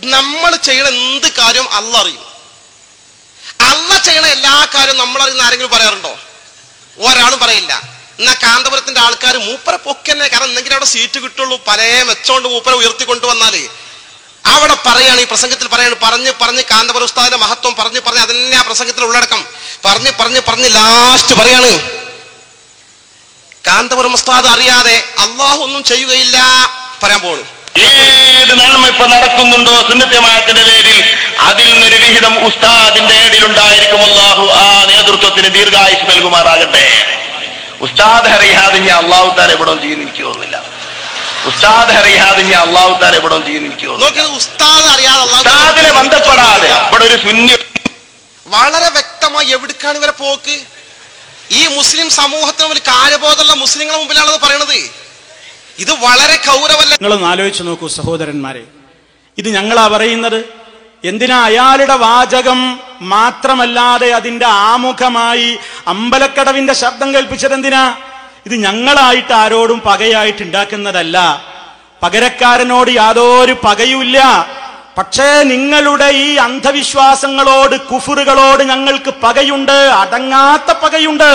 നമ്മൾ ചെയ്യണ എന്ത് കാര്യം അള്ളാഹ് അറിയും. അള്ളാഹ് ചെയ്യണ എല്ലാ കാര്യവും നമ്മൾ അറിയുന്ന ആരെങ്കിലും പറയാറുണ്ടോ? ഒരാളും പറയില്ല. എന്നാ കാന്തപുരത്തിന്റെ ആൾക്കാർ മൂപ്പരെ പൊക്കന്നെ, കാരണം എന്തെങ്കിലും അവിടെ സീറ്റ് കിട്ടുള്ളൂ, പല മെച്ചോണ്ട് മൂപ്പരെ ഉയർത്തിക്കൊണ്ടുവന്നാല് അവിടെ പറയാണ്, ഈ പ്രസംഗത്തിൽ പറയാണ്, പറഞ്ഞ് കാന്തപുര ഉസ്താദിന്റെ മഹത്വം പറഞ്ഞ് അതന്നെ ആ പ്രസംഗത്തിൽ ഉള്ളടക്കം പറഞ്ഞ് ലാസ്റ്റ് പറയാണ്, കാന്തപുരം ഉസ്താദ് അറിയാതെ അള്ളാഹു ഒന്നും ചെയ്യുകയില്ല പറയാൻ പോണു. ഏത് നന്മ ഇപ്പൊ നടക്കുന്നുണ്ടോ സുന്നത്ത് ജമാഅത്തിന്റെ പേരിൽ, അതിൽ നിന്നൊരു വിഹിതം ഉസ്താദിന്റെ ഏടിലുണ്ടായിരിക്കും. അല്ലാഹു ആ നേതൃത്വത്തിന് ദീർഘായുസ് നൽകുമാറാകട്ടെ. ഉസ്താദ് അറിയാതെ ഞാൻ അള്ളാഹു താൻ എവിടെ ചെയ്യുന്ന എനിക്ക് തോന്നുന്നില്ല. ഉസ്താദ് അറിയാതെ ഞാൻ അള്ളാഹു താൻ എവിടെ ചെയ്യുന്ന എനിക്ക് തോന്നുന്നു. ഉസ്താദിനെ ബന്ധപ്പെടാതെ ഇവിടെ ഒരു സുന്നി വളരെ വ്യക്തമായി എവിടേക്കാണ് ഇവരെ പോക്ക്. ഈ മുസ്ലിം സമൂഹത്തിന് മുമ്പിൽ കാര്യബോധമുള്ള മുസ്ലിങ്ങളെ മുമ്പിലാണത് പറയണത്. ഇത് വളരെ ഗൗരവമല്ല. നിങ്ങളൊന്ന് ആലോചിച്ച് നോക്കൂ സഹോദരന്മാരെ, ഇത് ഞങ്ങളാ പറയുന്നത്. എന്തിനാ അയാളുടെ വാചകം മാത്രമല്ലാതെ അതിന്റെ ആമുഖമായി അമ്പലക്കടവിന്റെ ശബ്ദം കേൾപ്പിച്ചത് എന്തിനാ? ഇത് ഞങ്ങളായിട്ട് ആരോടും പകയായിട്ട് ഉണ്ടാക്കുന്നതല്ല. പകരക്കാരനോട് യാതൊരു പകയുമില്ല. പക്ഷേ നിങ്ങളുടെ ഈ അന്ധവിശ്വാസങ്ങളോട്, കുഫറുകളോട് ഞങ്ങൾക്ക് പകയുണ്ട്, അടങ്ങാത്ത പകയുണ്ട്.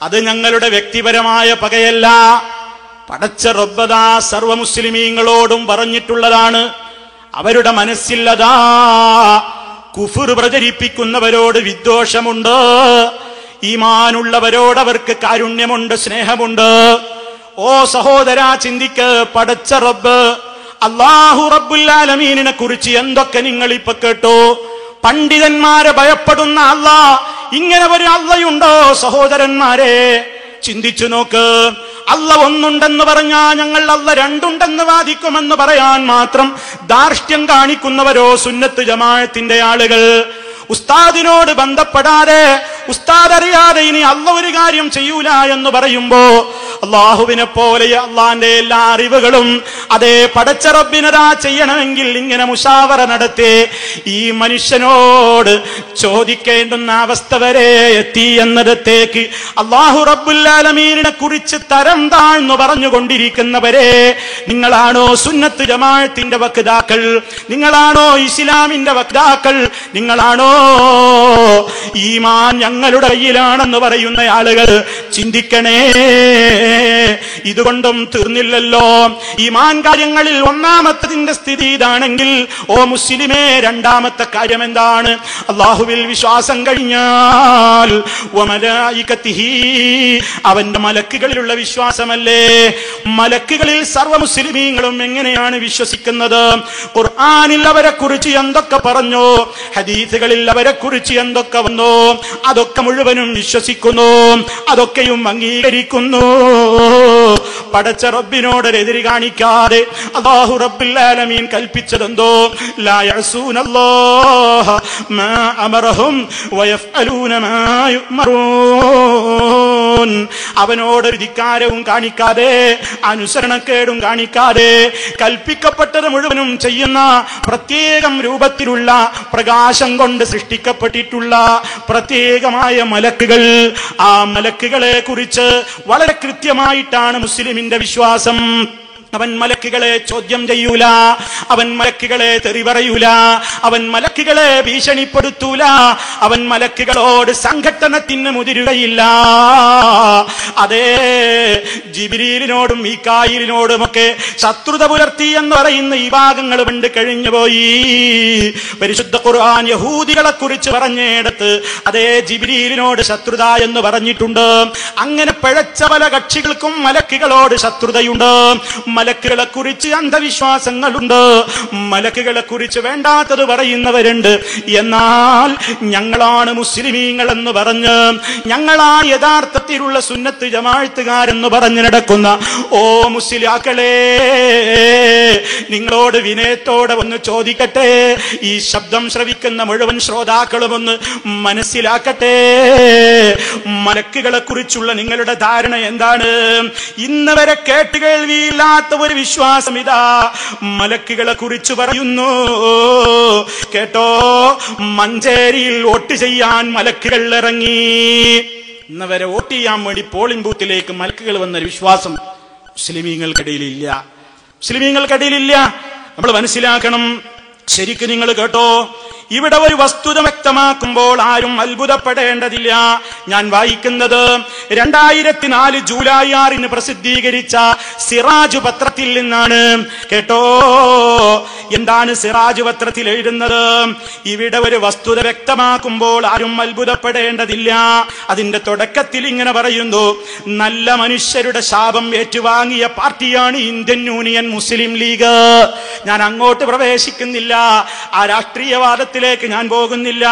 അത് ഞങ്ങളുടെ വ്യക്തിപരമായ പകയല്ല. പടച്ച റബ്ബദാ സർവ മുസ്ലിമീങ്ങളോടും പറഞ്ഞിട്ടുള്ളതാണ്. അവരുടെ മനസ്സില്ലതാ കുഫർ പ്രചരിപ്പിക്കുന്നവരോട് വിദ്വേഷമുണ്ട്, ഈമാനുള്ളവരോട് അവർക്ക് കാരുണ്യമുണ്ട്, സ്നേഹമുണ്ട്. ഓ സഹോദരാ, ചിന്തിക്ക്. പടച്ച റബ്ബ് അല്ലാഹു റബ്ബുൽ ആലമീനിനെ കുറിച്ച് എന്തൊക്കെ നിങ്ങൾ ഇപ്പൊ കേട്ടോ? പണ്ഡിതന്മാരെ ഭയപ്പെടുന്ന അല്ലാഹ്, ഇങ്ങനെ ഒരു അള്ളയുണ്ടോ സഹോദരന്മാരെ? ചിന്തിച്ചു നോക്ക്. അല്ല ഒന്നുണ്ടെന്ന് പറഞ്ഞാ ഞങ്ങൾ അല്ല രണ്ടുണ്ടെന്ന് വാദിക്കുമെന്ന് പറയാൻ മാത്രം ധാർഷ്ട്യം കാണിക്കുന്നവരോ സുന്നത്ത് ജമാഅത്തിന്റെ ആളുകൾ. ഉസ്താദിനോട് ബന്ധപ്പെടാതെ, ഉസ്താദ് അറിയാതെ ഇനി അല്ല ഒരു കാര്യം ചെയ്യൂല എന്ന് പറയുമ്പോ, അള്ളാഹുവിനെ പോലെ അള്ളാന്റെ എല്ലാ അറിവുകളും അതേ പടച്ച റബ്ബിനതാ ചെയ്യണമെങ്കിൽ ഇങ്ങനെ മുശാവറ നടത്തി ഈ മനുഷ്യനോട് ചോദിക്കേണ്ടുന്ന അവസ്ഥ വരെ എത്തി എന്നതിലേക്ക് അള്ളാഹു റബ്ബുൽ ആലമീനിനെ കുറിച്ച് തരം താഴ്ന്നു പറഞ്ഞുകൊണ്ടിരിക്കുന്നവരെ, നിങ്ങളാണോ സുന്നത്ത് ജമാഅത്തിന്റെ വക്താക്കൾ? നിങ്ങളാണോ ഇസ്ലാമിന്റെ വക്താക്കൾ? നിങ്ങളാണോ ഈമാൻ ഞങ്ങളുടെ കയ്യിലാണെന്ന് പറയുന്ന ആളുകൾ? ചിന്തിക്കണേ. ഇതുകൊണ്ടും തീർന്നില്ലല്ലോ. ഈമാൻ കാര്യങ്ങളിൽ ഒന്നാമത്തതിന്റെ സ്ഥിതി ഇതാണെങ്കിൽ, ഓ മുസ്ലിമേ, രണ്ടാമത്തെ കാര്യം എന്താണ്? അല്ലാഹുവിൽ വിശ്വാസം കഴിഞ്ഞാൽ വമലായികതിഹി, അവന്റെ മലക്കുകളിലുള്ള വിശ്വാസമല്ലേ? മലക്കുകളിൽ സർവ്വ മുസ്ലിമീങ്ങളും എങ്ങനെയാണ് വിശ്വസിക്കുന്നത്? ഖുർആനിൽ അവരെ കുറിച്ച് എന്തൊക്കെ പറഞ്ഞു, ഹദീസുകളിൽ അവരെ കുറിച്ച് എന്തൊക്കെ വന്നു, അതൊക്കെ മുഴുവനും വിശ്വസിക്കുന്നു, അതൊക്കെയും അംഗീകരിക്കുന്നു. പടച്ച റബ്ബിനോട് എതിര് കാണിക്കാതെ അല്ലാഹു റബ്ബുൽ ആലമീൻ കൽപ്പിച്ചതെന്തോ, ലാ യഅസൂനല്ലാഹ മാ അമറഹും വയഫ്അലൂന മാ യുഅ്മറൂൻ. അവനോട് ധിക്കാരവും കാണിക്കാതെ, അനുസരണക്കേടും കാണിക്കാതെ, കൽപ്പിക്കപ്പെട്ടത് മുഴുവനും ചെയ്യുന്ന പ്രത്യേകം രൂപത്തിലുള്ള പ്രകാശം കൊണ്ട് സൃഷ്ടിക്കപ്പെട്ടിട്ടുള്ള പ്രത്യേകമായ മലക്കുകൾ. ആ മലക്കുകളെ കുറിച്ച് വളരെ കൃത്യമായിട്ടാണ് മുസ്ലിമിന്റെ വിശ്വാസം. അവൻ മലക്കുകളെ ചോദ്യം ചെയ്യൂല, അവൻ മലക്കുകളെ തെറി പറയൂല, അവൻ മലക്കുകളെ ഭീഷണിപ്പെടുത്തൂല, അവൻ മലക്കുകളോട് സംഘട്ടനത്തിന് മുതിരുകയില്ല. അതേ ജിബ്രീലിനോടും മീകായിലിനോടുമൊക്കെ ശത്രുത പുലർത്തി എന്ന് പറയുന്ന ഈ ഭാഗങ്ങൾ പണ്ട് കഴിഞ്ഞുപോയി. പരിശുദ്ധ ഖുർആൻ യഹൂദികളെ കുറിച്ച് പറഞ്ഞിടത്ത് അതേ ജിബ്രീലിനോട് ശത്രുത എന്ന് പറഞ്ഞിട്ടുണ്ട്. അങ്ങനെ പിഴച്ച പല കക്ഷികൾക്കും മലക്കുകളോട് ശത്രുതയുണ്ട്. മലക്കുകളെ കുറിച്ച് അന്ധവിശ്വാസങ്ങളുണ്ട്, മലക്കുകളെ കുറിച്ച് വേണ്ടാത്തത് പറയുന്നവരുണ്ട്. എന്നാൽ ഞങ്ങളാണ് മുസ്ലിമീങ്ങൾ എന്ന് പറഞ്ഞ്, ഞങ്ങളാണ് യഥാർത്ഥത്തിലുള്ള സുന്നത്ത് ജമാഅത്തുകാരെന്ന് പറഞ്ഞു നടക്കുന്ന ഓ മുസ്ലിയാക്കളെ, നിങ്ങളോട് വിനയത്തോടെ ഒന്ന് ചോദിക്കട്ടെ, ഈ ശബ്ദം ശ്രവിക്കുന്ന മുഴുവൻ ശ്രോതാക്കളും ഒന്ന് മനസ്സിലാക്കട്ടെ, മലക്കുകളെ കുറിച്ചുള്ള നിങ്ങളുടെ ധാരണ എന്താണ്? ഇന്ന് വരെ കേട്ടുകേൾവിയില്ലാത്ത ഒരു വിശ്വാസം ഇതാ മലക്കുകളെ കുറിച്ച് പറയുന്നു. കേട്ടോ, മഞ്ചേരിയിൽ വോട്ട് ചെയ്യാൻ മലക്കുകൾ ഇറങ്ങി. ഇന്ന് വരെ വോട്ട് ചെയ്യാൻ വേണ്ടി പോളിംഗ് ബൂത്തിലേക്ക് മലക്കുകൾ വന്നൊരു വിശ്വാസം മുസ്ലിമീങ്ങൾക്കിടയിലില്ല. മുസ്ലിമീങ്ങൾക്കിടയിലില്ല. നമ്മൾ മനസ്സിലാക്കണം. ശരിക്കും നിങ്ങൾ കേട്ടോ, ഇവിടെ ഒരു വസ്തുത വ്യക്തമാക്കുമ്പോൾ ആരും അത്ഭുതപ്പെടേണ്ടതില്ല. ഞാൻ വായിക്കുന്നത് 2004 ജൂലൈ 6 പ്രസിദ്ധീകരിച്ച സിറാജ് പത്രത്തിൽ നിന്നാണ്. കേട്ടോ, എന്താണ് സിറാജ് പത്രത്തിൽ എഴുതുന്നത്? ഇവിടെ ഒരു വസ്തുത വ്യക്തമാക്കുമ്പോൾ ആരും അത്ഭുതപ്പെടേണ്ടതില്ല. അതിന്റെ തുടക്കത്തിൽ ഇങ്ങനെ പറയുന്നു: നല്ല മനുഷ്യരുടെ ശാപം ഏറ്റുവാങ്ങിയ പാർട്ടിയാണ് ഇന്ത്യൻ യൂണിയൻ മുസ്ലിം ലീഗ്. ഞാൻ അങ്ങോട്ട് പ്രവേശിക്കുന്നില്ല, ആ രാഷ്ട്രീയവാദത്തിലേക്ക് ഞാൻ പോകുന്നില്ല.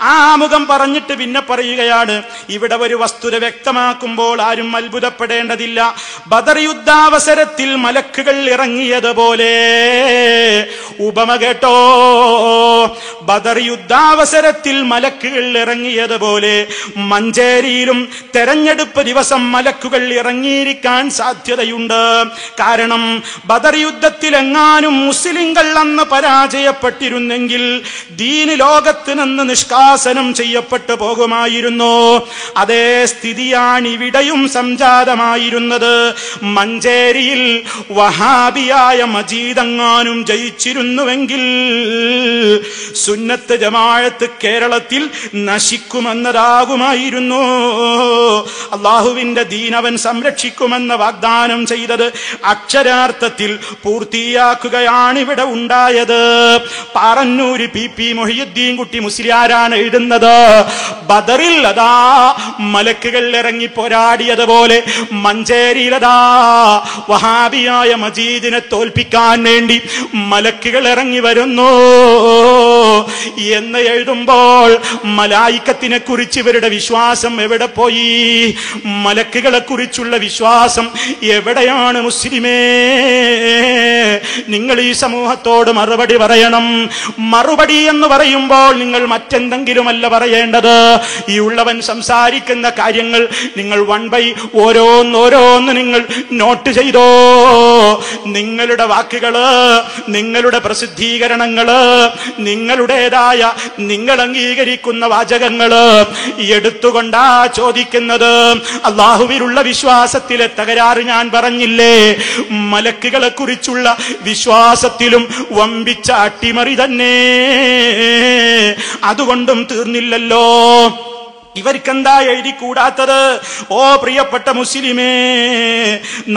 ആ ആമുഖം പറഞ്ഞിട്ട് പിന്നെ പറയുകയാണ്, ഇവിടെ ഒരു വസ്തുത വ്യക്തമാക്കുമ്പോൾ ആരും അത്ഭുതപ്പെടേണ്ടതില്ല. ബദർ യുദ്ധാവസരത്തിൽ മലക്കുകൾ ഇറങ്ങിയതുപോലെ, ഉപമ കേട്ടോ, ബദർ യുദ്ധാവസരത്തിൽ മലക്കുകൾ ഇറങ്ങിയതുപോലെ മഞ്ചേരിയിലും തെരഞ്ഞെടുപ്പ് ദിവസം മലക്കുകൾ ഇറങ്ങിയിരിക്കാൻ സാധ്യതയുണ്ട്. കാരണം ബദർ യുദ്ധത്തിലെങ്ങാനും മുസ്ലിങ്ങൾ അന്ന് പരാജയപ്പെട്ടിരുന്നെങ്കിൽ ദീന് ലോകത്ത് നിന്ന് നിഷ്കാസനം ചെയ്യപ്പെട്ടു പോകുമായിരുന്നു. അതേ സ്ഥിതിയാണ് ഇവിടെയും സംജാതമായിരുന്നത്. മഞ്ചേരിയിൽ വഹാബിയായ മജീദെങ്ങാനും ജയിച്ചിരുന്നുവെങ്കിൽ സുന്നത്ത് ജമാഅത്ത് കേരളത്തിൽ നശിക്കുമെന്നതാകുമായിരുന്നു. അള്ളാഹുവിന്റെ ദീനവൻ സംരക്ഷിക്കുമെന്ന് വാഗ്ദാനം ചെയ്തത് അക്ഷരാർത്ഥത്തിൽ പൂർത്തിയാക്കുകയാണ് ഇവിടെ ഉണ്ടായത്. പാറന്നൂര് പി മൊഹിയുദ്ദീൻ കുട്ടി മുസ്ലിയാരാണ് എഴുതുന്നത്, ബദറിൽ അതാ മലക്കുകൾ ഇറങ്ങി പോരാടിയതുപോലെ മഞ്ചേരിയിലതാ വഹാബിയായ മജീദിനെ തോൽപ്പിക്കാൻ വേണ്ടി മലക്കുകൾ ഇറങ്ങി വരുന്നു എന്ന് എഴുതുമ്പോൾ മലായിക്കത്തിനെ കുറിച്ച് ഇവരുടെ വിശ്വാസം എവിടെ പോയി? മലക്കുകളെ കുറിച്ചുള്ള വിശ്വാസം എവിടെയാണ് മുസ്ലിമേ? നിങ്ങൾ ഈ സമൂഹത്തോട് മറുപടി പറയണം. മറുപടി എന്ന് പറയുമ്പോൾ നിങ്ങൾ മറ്റെന്തെങ്കിലുമല്ല പറയേണ്ടത്. ഈ ഉള്ളവൻ സംസാരിക്കുന്ന കാര്യങ്ങൾ നിങ്ങൾ 1 by ഓരോന്നോരോന്ന് നിങ്ങൾ നോട്ട് ചെയ്തോ. നിങ്ങളുടെ വാക്കുകള്, നിങ്ങളുടെ പ്രസിദ്ധീകരണങ്ങള്, നിങ്ങളുടേതായ നിങ്ങൾ അംഗീകരിക്കുന്ന വാചകങ്ങള് എടുത്തുകൊണ്ടാ ചോദിക്കുന്നത്. അള്ളാഹുവിലുള്ള വിശ്വാസത്തിലെ തകരാറ് ഞാൻ പറഞ്ഞില്ലേ? മലക്കുകളെ കുറിച്ചുള്ള വിശ്വാസത്തിലും വമ്പിച്ച അട്ടിമറി തന്നെ. അതുകൊണ്ടും തീർന്നില്ലല്ലോ. ഇവർക്കെന്താ എഴുതിക്കൂടാത്തത്? ഓ പ്രിയപ്പെട്ട മുസ്ലിമേ,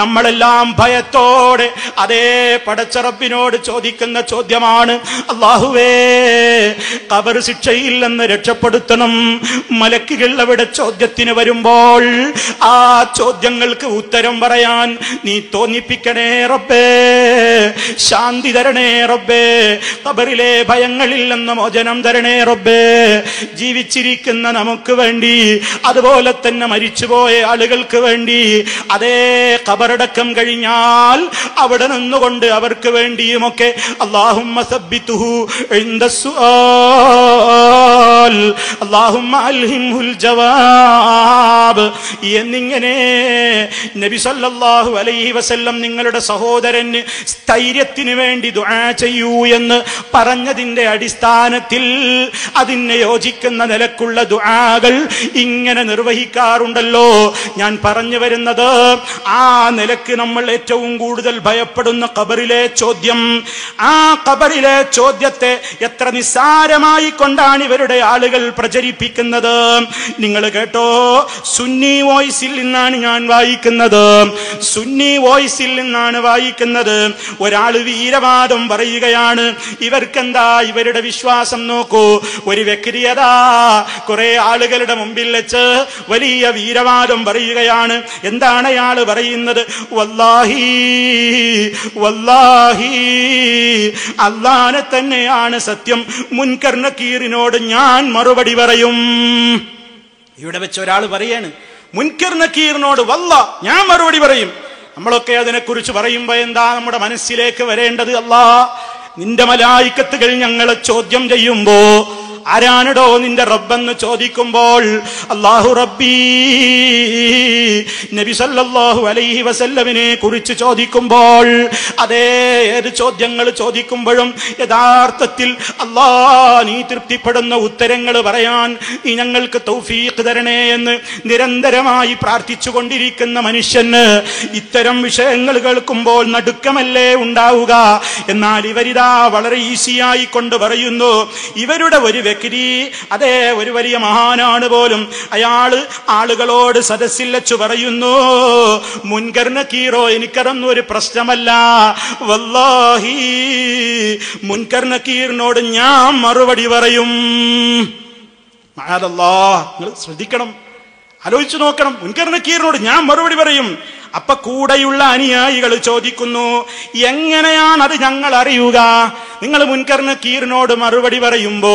നമ്മളെല്ലാം ഭയത്തോടെ അതേ പടച്ച റബ്ബിനോട് ചോദിക്കുന്ന ചോദ്യമാണ്, അല്ലാഹുവേ ഖബർ ശിക്ഷയിൽ നിന്ന് രക്ഷപ്പെടുത്തണം. മലക്കുകൾ അവിടെ ചോദ്യത്തിന് വരുമ്പോൾ ആ ചോദ്യങ്ങൾക്ക് ഉത്തരം പറയാൻ നീ തോന്നിപ്പിക്കണേ റബ്ബേ, ശാന്തി തരണേ റബ്ബേ, ഖബറിലെ ഭയങ്ങളിൽ നിന്ന് മോചനം തരണേ റബ്ബേ. ജീവിച്ചിരിക്കുന്ന നമുക്ക് വേണ്ടി, അതുപോലെ തന്നെ മരിച്ചുപോയ ആളുകൾക്ക് വേണ്ടി, അതേ ഖബറടക്കം കഴിഞ്ഞാൽ അവിടെ നിന്നുകൊണ്ട് അവർക്ക് വേണ്ടിയുമൊക്കെ അല്ലാഹുമ്മ സബ്ബിതുഹു ഇൻദസ്സുആൽ, അല്ലാഹുമ്മ അൽഹിംഹുൽ ജവാബ് എന്നിങ്ങനെ നബി സല്ലല്ലാഹു അലൈഹി വസല്ലം നിങ്ങളുടെ സഹോദരന് സ്ഥൈര്യത്തിന് വേണ്ടി ദുആ ചെയ്യൂ എന്ന് പറഞ്ഞതിന്റെ അടിസ്ഥാനത്തിൽ അതിനെ യോജിക്കുന്ന നിലക്കുള്ള ദുആകൾ ഇങ്ങനെ നിർവഹിക്കാറുണ്ടല്ലോ. ഞാൻ പറഞ്ഞു വരുന്നത്, ആ നിലക്ക് നമ്മൾ ഏറ്റവും കൂടുതൽ ഭയപ്പെടുന്ന ഖബറിലെ ചോദ്യം, ആ ഖബറിലെ ചോദ്യത്തെ എത്ര നിസ്സാരമായി കൊണ്ടാണ് ഇവരുടെ ആളുകൾ പ്രചരിപ്പിക്കുന്നത്. നിങ്ങൾ കേട്ടോ, സുന്നി വോയിസിൽ നിന്നാണ് ഞാൻ വായിക്കുന്നത്. സുന്നി വോയിസിൽ നിന്നാണ് വായിക്കുന്നത്. ഒരാൾ വീരവാദം പറയുകയാണ്. ഇവർക്കെന്താ ഇവരുടെ വിശ്വാസം നോക്കൂ. ഒരു വ്യക്തിയതാ കുറെ ആളുകളുടെ മുമ്പിൽ വെച്ച് വലിയ വീരവാദം പറയുകയാണ്. എന്താണ് അയാൾ പറയുന്നത്? വല്ലാഹി വല്ലാഹി അല്ലാഹനെ തന്നെയാണ് സത്യം, മുൻകർ നക്കീറിനോട് ഞാൻ മറുപടി പറയും. ഇവിടെ വെച്ച് ഒരാൾ പറയാണ്, മുൻകർ നക്കീറിനോട് വല്ലാ ഞാൻ മറുപടി പറയും. നമ്മളൊക്കെ അതിനെക്കുറിച്ച് പറയുമ്പോ എന്താ നമ്മുടെ മനസ്സിലേക്ക് വരേണ്ടത്? അല്ലാ, നിന്റെ മലായിക്കത്തുകൾ ഞങ്ങളെ ചോദ്യം ചെയ്യുമ്പോ ആരാണടോ നിന്റെ റബ്ബെന്ന് ചോദിക്കുമ്പോൾ അല്ലാഹു റബ്ബി നബി സല്ലല്ലാഹു അലൈഹി വസല്ലമിനെ കുറിച്ച് ചോദിക്കുമ്പോൾ അതേ ഏത് ചോദ്യങ്ങൾ ചോദിക്കുമ്പോഴും യഥാർത്ഥത്തിൽ അല്ലാ നീ തൃപ്തിപ്പെടുന്ന ഉത്തരങ്ങൾ പറയാൻ നീ ഞങ്ങൾക്ക് തൗഫീഖ് തരണേ എന്ന് നിരന്തരമായി പ്രാർത്ഥിച്ചു കൊണ്ടിരിക്കുന്ന മനുഷ്യന് ഇത്തരം വിഷയങ്ങൾ കേൾക്കുമ്പോൾ നടുക്കമല്ലേ ഉണ്ടാവുക? എന്നാൽ ഇവരിതാ വളരെ ഈസിയായി കൊണ്ട് പറയുന്നു. ഇവരുടെ ഒരു വ്യക്തി, അതേ ഒരു വലിയ മഹാനാണ് പോലും, അയാള് ആളുകളോട് സദസ്സിൽ വെച്ചു പറയുന്നു, മുൻകർ നകീറോ എനിക്കതൊന്നും ഒരു പ്രശ്നമല്ല, വല്ലാഹി മുൻകർ നകീറിനോട് ഞാൻ മറുപടി പറയും. മഅദല്ലാഹ്, നിങ്ങൾ ശ്രദ്ധിക്കണം, ആലോചിച്ചു നോക്കണം. മുൻകർ നകീറിനോട് ഞാൻ മറുപടി പറയും. അപ്പൊ കൂടെയുള്ള അനുയായികൾ ചോദിക്കുന്നു, എങ്ങനെയാണ് അത് ഞങ്ങൾ അറിയുക? നിങ്ങൾ മുൻകർ നകീറിനോട് മറുപടി പറയുമ്പോ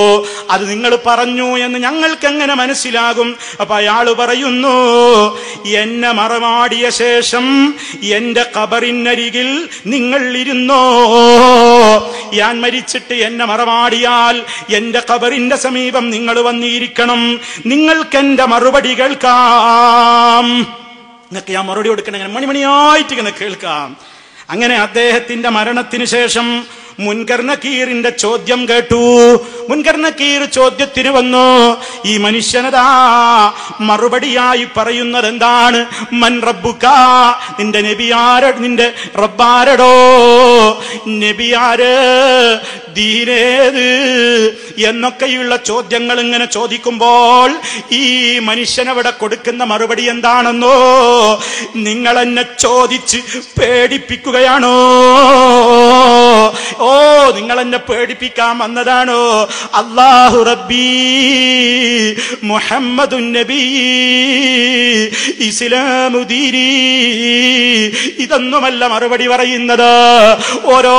അത് നിങ്ങൾ പറഞ്ഞു എന്ന് ഞങ്ങൾക്ക് എങ്ങനെ മനസ്സിലാകും? അപ്പൊ അയാൾ പറയുന്നു, എന്നെ മറമാടിയ ശേഷം എന്റെ ഖബറിനരികിൽ നിങ്ങൾ ഇരുന്നോ. ഞാൻ മരിച്ചിട്ട് എന്നെ മറമാടിയാൽ എന്റെ ഖബറിന്റെ സമീപം നിങ്ങൾ വന്നിരിക്കണം, നിങ്ങൾക്ക് എന്റെ മറുപടി കേൾക്കാം. നിങ്ങൾക്ക് ഞാൻ മറുപടി കൊടുക്കണം, ഇങ്ങനെ മണിമണിയായിട്ട് ഇങ്ങനെ കേൾക്കാം. അങ്ങനെ അദ്ദേഹത്തിന്റെ മരണത്തിന് ശേഷം മുൻകർ നകീറിന്റെ ചോദ്യം കേട്ടു. മുൻകർ നകീർ ചോദ്യത്തിന് വന്നു. ഈ മനുഷ്യനതാ മറുപടിയായി പറയുന്നത് എന്താണ്? മൻ റബ്ബുക, നിന്റെ നബിയാര, നിന്റെ റബ്ബാരടോ, നബിയാര്, ദീനേത് എന്നൊക്കെയുള്ള ചോദ്യങ്ങൾ ഇങ്ങനെ ചോദിക്കുമ്പോൾ ഈ മനുഷ്യനവിടെ കൊടുക്കുന്ന മറുപടി എന്താണെന്നോ? നിങ്ങൾ എന്നെ ചോദിച്ച് പേടിപ്പിക്കുകയാണോ? ഓ, നിങ്ങൾ എന്നെ പേടിപ്പിക്കാൻ വന്നതാണോ? അല്ലാഹു റബ്ബി മുഹമ്മദുൻ നബി ഇസ്ലാമു ദീനി, ഇതൊന്നുമല്ല മറുപടി പറയുന്നത്. ഓരോ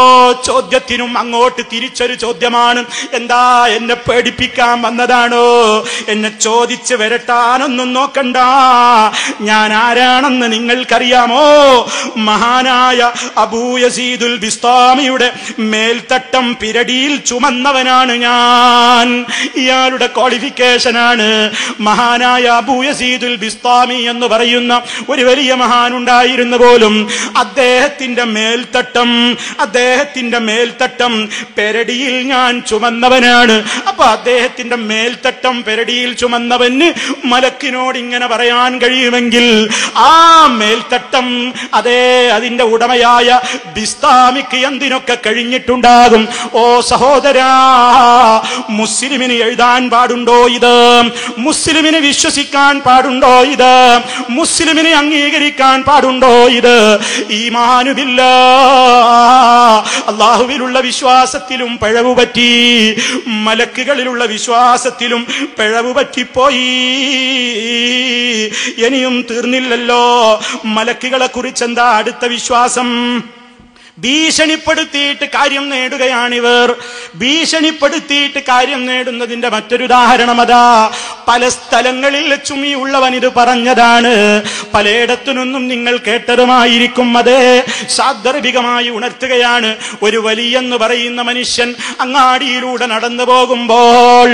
ചോദ്യത്തിനും അങ്ങോട്ട് തിരിച്ചൊരു ചോദ്യമാണ്. എന്താ, എന്നെ പേടിപ്പിക്കാൻ വന്നതാണോ? എന്നെ ചോദിച്ച് വരട്ടാനൊന്നും നോക്കണ്ട. ഞാൻ ആരാണെന്ന് നിങ്ങൾക്കറിയാമോ? മഹാനായ അബൂ യസീദുൽ ബിസ്താമിയുടെ മേൽത്തട്ടം പിരടിയിൽ ചുമന്നവനാണ് ഞാൻ. ഇയാളുടെ ക്വാളിഫിക്കേഷനാണ്. മഹാനായ അബൂ യസീദുൽ ബിസ്താമി എന്ന് പറയുന്ന ഒരു വലിയ മഹാനുണ്ടായിരുന്നു പോലും അദ്ദേഹത്തിന്റെ മേൽത്തട്ടം പെരടിയിൽ ഞാൻ ചുമന്നവനാണ്. അപ്പൊ അദ്ദേഹത്തിന്റെ മേൽത്തട്ടം പെരടിയിൽ ചുമന്നവന് മലക്കിനോട് ഇങ്ങനെ പറയാൻ കഴിയുമെങ്കിൽ ആ മേൽത്തട്ടം, അതേ അതിന്റെ ഉടമയായ ബിസ്താമിക്ക് എന്തിനൊക്കെ കഴിഞ്ഞിട്ടുണ്ടാകും? ഓ സഹോദരാ, മുസ്ലിമിന് എഴുതാൻ പാടുണ്ടോ ഇത്? മുസ്ലിമിന് വിശ്വസിക്കാൻ പാടുണ്ടോ ഇത്? മുസ്ലിമിനെ അംഗീകരിക്കാൻ പാടുണ്ടോ ഇത്? ഈമാനു ബില്ലാഹ്, അല്ലാഹുവിലുള്ള വിശ്വാസത്തിലും പിഴവ് പറ്റി, മലക്കുകളിലുള്ള വിശ്വാസത്തിലും പിഴവ് പറ്റിപ്പോയി. ഇനിയും തീർന്നില്ലല്ലോ. മലക്കുകളെ കുറിച്ചെന്താ അടുത്ത വിശ്വാസം? ഭീഷണിപ്പെടുത്തിയിട്ട് കാര്യം നേടുകയാണിവർ. ഭീഷണിപ്പെടുത്തിയിട്ട് കാര്യം നേടുന്നതിന്റെ മറ്റൊരു ഉദാഹരണം അതാ. പല സ്ഥലങ്ങളിൽ വെച്ചും ഈ ഉള്ളവൻ ഇത് പറഞ്ഞതാണ്. പലയിടത്തുനിന്നും നിങ്ങൾ കേട്ടതുമായിരിക്കും. അതേ, സാന്ദർഭികമായി ഉണർത്തുകയാണ്. ഒരു വലിയെന്ന് പറയുന്ന മനുഷ്യൻ അങ്ങാടിയിലൂടെ നടന്നു പോകുമ്പോൾ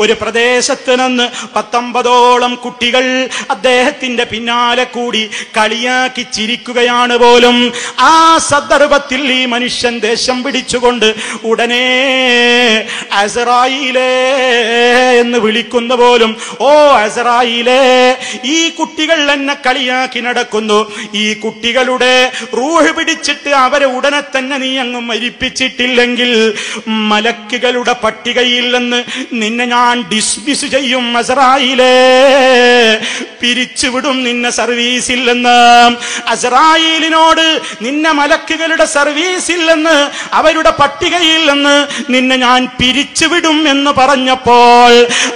ഒരു പ്രദേശത്ത് നിന്ന് 19ഓളം കുട്ടികൾ അദ്ദേഹത്തിന്റെ പിന്നാലെ കൂടി കളിയാക്കി ചിരിക്കുകയാണ് പോലും. ആ സന്ദർഭത്തിൽ ഈ മനുഷ്യൻ ദേഷ്യം പിടിച്ചുകൊണ്ട് ഉടനെ അസ്റായീലേ എന്ന് വിളിക്കുന്ന പോലും. ഓ അസ്റായീലേ, ഈ കുട്ടികൾ എന്നെ കളിയാക്കി നടക്കുന്നു. ഈ കുട്ടികളുടെ റൂഹ് പിടിച്ചിട്ട് അവരെ ഉടനെ തന്നെ നീ അങ്ങ് മരിപ്പിച്ചിട്ടില്ലെങ്കിൽ മലക്കുകളുടെ പട്ടികയിൽ നിന്ന് നിന്നെ ഞാൻ ഡിസ്മിസ് ചെയ്യും. അസ്റായീലേ, പിരിച്ചുവിടും നിന്നെ സർവീസിൽ നിന്ന്. അസ്റായീലിനോട് നിന്നെ മലക്കുകളുടെ സർവീസിൽ നിന്ന്, അവരുടെ പട്ടികയിൽ നിന്ന് നിന്നെ ഞാൻ പിരിച്ചുവിടും എന്ന് പറഞ്ഞപ്പോൾ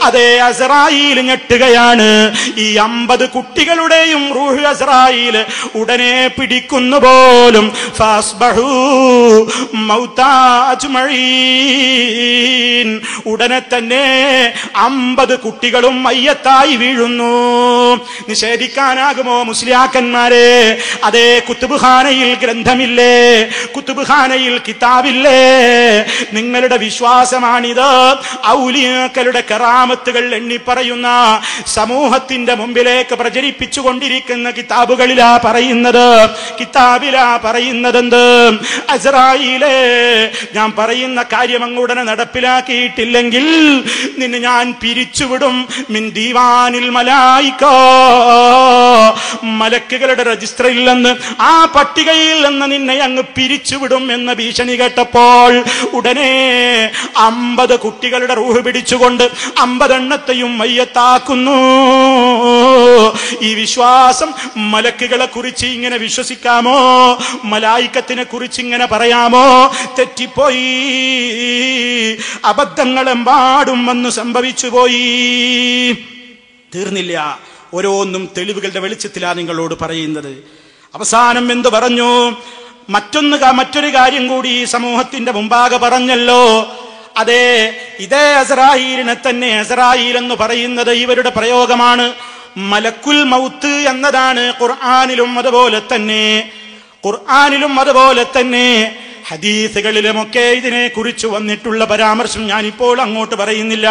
അതേ അസ്റായീൽ ഞെട്ടുകയാണ്. ഈ 50 കുട്ടികളുടെയും റൂഹ് അസ്റായീൽ ഉടനെ പിടിക്കുന്നു പോലും. ഫസ്ബഹു മൗതാ അജ്മഈൻ, ഉടനെ തന്നെ 50 കുട്ടികളും മയ്യത്തായി വീഴുന്നു. നിഷേധിക്കാനാകുമോ മുസ്ലിയാക്കന്മാരെ? അതേ കുത്തുബ്ഖാനയിൽ ഗ്രന്ഥമില്ലേ? കുതുബ്ഖാനയിൽ കിതാബില്ലേ? നിങ്ങളുടെ വിശ്വാസമാണിത്. ഔലിയാക്കളുടെ കറാമത്തുകൾ എണ്ണി പറയുന്ന സമൂഹത്തിന്റെ മുമ്പിലേക്ക് പ്രചരിപ്പിച്ചുകൊണ്ടിരിക്കുന്ന കിതാബുകളിലാ പറയുന്നത്, കിതാബിലാ പറയുന്നതെന്ത്? അസ്രായീലേ, ഞാൻ പറയുന്ന കാര്യം അങ്ങുടനെ നടപ്പിലാക്കിയിട്ടില്ലെങ്കിൽ നിന്നെ ഞാൻ പിരിച്ചുവിടും. മിൻ ദീവാനിൽ മലായിക, മലക്കുകളുടെ രജിസ്റ്ററിൽ നിന്ന്, ആ പട്ടികയിൽ നിന്ന് നിന്നെ അങ്ങ് പിരിച്ചുവിടും എന്ന ഭീഷണി കേട്ടപ്പോൾ ഉടനെ 50 കുട്ടികളുടെ റൂഹ് പിടിച്ചുകൊണ്ട് 50 എണ്ണത്തെയും മയ്യത്താക്കുന്നു. ഈ വിശ്വാസം മലക്കുകളെ കുറിച്ച് ഇങ്ങനെ വിശ്വസിക്കാമോ? മലായിക്കത്തിനെ കുറിച്ച് ഇങ്ങനെ പറയാമോ? തെറ്റിപ്പോയി. അബദ്ധങ്ങളെമ്പാടും വന്നു സംഭവിച്ചു പോയി. തീർന്നില്ല, ഓരോന്നും തെളിവുകളുടെ വെളിച്ചത്തിലാണ് നിങ്ങളോട് പറയുന്നത്. അവസാനം എന്തു പറഞ്ഞു? മറ്റൊരു കാര്യം കൂടി ഈ സമൂഹത്തിന്റെ മുമ്പാകെ പറഞ്ഞല്ലോ. അതെ, ഇതേ അസ്രായീലിനെ തന്നെ, അസ്രായീൽ എന്ന് പറയുന്നത് ഇവരുടെ പ്രയോഗമാണ്. മലക്കുൽ മൗത്ത് എന്നതാണ് ഖുർആനിലും അതുപോലെ തന്നെ ഹദീസുകളിലുമൊക്കെ ഇതിനെ കുറിച്ച് വന്നിട്ടുള്ള പരാമർശം ഞാനിപ്പോൾ അങ്ങോട്ട് പറയുന്നില്ല,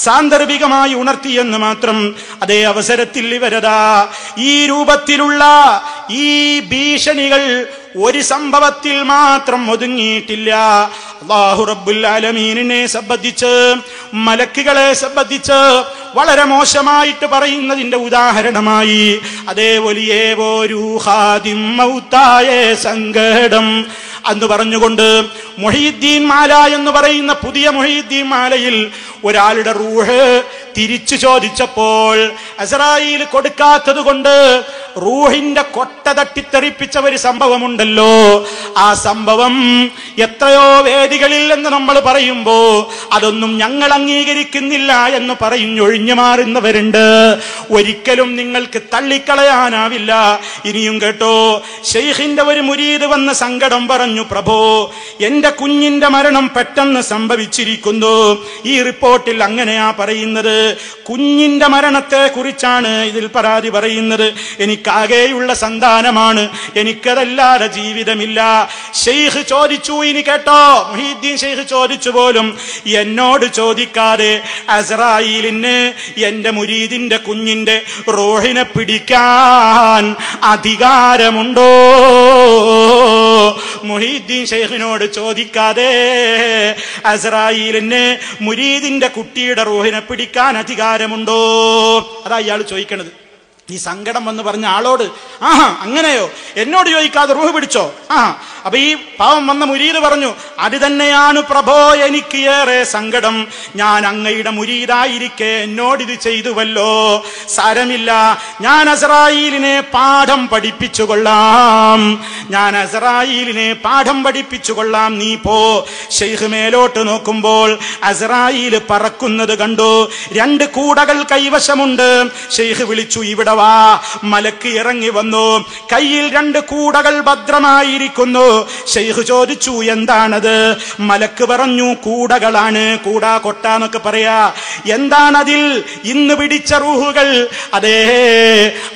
സാന്ദർഭികമായി ഉണർത്തിയെന്ന് മാത്രം. അതേ അവസരത്തിൽ ഇവരതാ ഈ രൂപത്തിലുള്ള ഈ ഭീഷണികൾ ഒരു സംഭവത്തിൽ മാത്രം ഒതുങ്ങിയിട്ടില്ല. അല്ലാഹു റബ്ബുൽ ആലമീനിനെ സംബന്ധിച്ച്, മലക്കുകളെ സംബന്ധിച്ച് വളരെ മോശമായിട്ട് പറയുന്നതിന്റെ ഉദാഹരണമായി അതേ വലിയ ഒരു ഖാദിം മൗത്തായ സങ്കടം എന്ന് പറഞ്ഞുകൊണ്ട് മുഹീദ്ദീൻ മാല എന്ന് പറയുന്ന പുതിയ മുഹീദ്ദീൻ മാലയിൽ ഒരാളുടെ റൂഹ് തിരിച്ചു ചോദിച്ചപ്പോൾ അസ്രായീൽ കൊടുക്കാത്തത് കൊണ്ട് റൂഹിന്റെ കൊട്ട തട്ടിത്തെറിപ്പിച്ച ഒരു സംഭവമുണ്ടല്ലോ. ആ സംഭവം എത്രയോ വേദികളിൽ എന്ന് നമ്മൾ പറയുമ്പോ അതൊന്നും ഞങ്ങൾ അംഗീകരിക്കുന്നില്ല എന്ന് പറഞ്ഞൊഴിഞ്ഞു മാറുന്നവരുണ്ട്. ഒരിക്കലും നിങ്ങൾക്ക് തള്ളിക്കളയാനാവില്ല. ഇനിയും കേട്ടോ, ശൈഖിന്റെ ഒരു മുരീദ് വന്ന സങ്കടം പറഞ്ഞു, പ്രഭോ എന്റെ കുഞ്ഞിന്റെ മരണം പെട്ടെന്ന് സംഭവിച്ചിരിക്കുന്നു. ഈ റിപ്പോർട്ടിൽ അങ്ങനെയാ പറയുന്നത്. കുഞ്ഞിന്റെ മരണത്തെ കുറിച്ചാണ് ഇതിൽ പരാതി പറയുന്നത്. എനിക്കാകെയുള്ള സന്താനമാണ്, എനിക്കതല്ലാതെ ജീവിതമില്ല. ശൈഖ് ചോദിച്ചു, ഇനി കേട്ടോ, മുഹീദ്ദീൻ ശൈഖ് ചോദിച്ചു പോലും എന്നോട് ചോദിക്കാതെ അസ്രായീലിന് എന്റെ മുരീദിന്റെ കുഞ്ഞിന്റെ റൂഹിനെ പിടിക്കാൻ അധികാരമുണ്ടോ? മുഹീദ്ദീൻ ശൈഖിനോട് ചോദിക്കാതെ അസ്രായീലിന് മുരീദിന്റെ കുട്ടിയുടെ റൂഹിനെ പിടിക്കാൻ അധികാരമുണ്ടോ? അതാ ഇയാൾ ചോദിക്കണത്. ഈ സങ്കടം വന്ന് പറഞ്ഞ ആളോട്, ആഹാ അങ്ങനെയോ, എന്നോട് ചോദിക്കാതെ റൂഹ് പിടിച്ചോ? അപ്പൊ ഈ പാവം വന്ന മുരീദ് പറഞ്ഞു, അത് തന്നെയാണ് പ്രഭോ എനിക്ക് ഏറെ സങ്കടം. ഞാൻ അങ്ങയുടെ മുരീദായിരിക്കെ എന്നോടിത് ചെയ്തുവല്ലോ. സാരമില്ല, ഞാൻ അസ്രായീലിനെ പാഠം പഠിപ്പിച്ചുകൊള്ളാം, നീ പോ. ശൈഖ് മേലോട്ട് നോക്കുമ്പോൾ അസ്രായീൽ പറക്കുന്നത് കണ്ടു. 2 കൂടകൾ കൈവശമുണ്ട്. ശൈഖ് വിളിച്ചു, ഇവിടെ വാ. മലക്ക് ഇറങ്ങി വന്നു. കയ്യിൽ 2 കൂടകൾ ഭദ്രമായിരിക്കുന്നു. ശൈഖ് ചോദിച്ചു, എന്താണത്? മലക്ക് പറഞ്ഞു, കൂടകളാണ്. കൂടാ കൊട്ടാന്നൊക്കെ പറയാ. എന്താണതിൽ? ഇന്ന് പിടിച്ച റൂഹുകൾ. അതേ,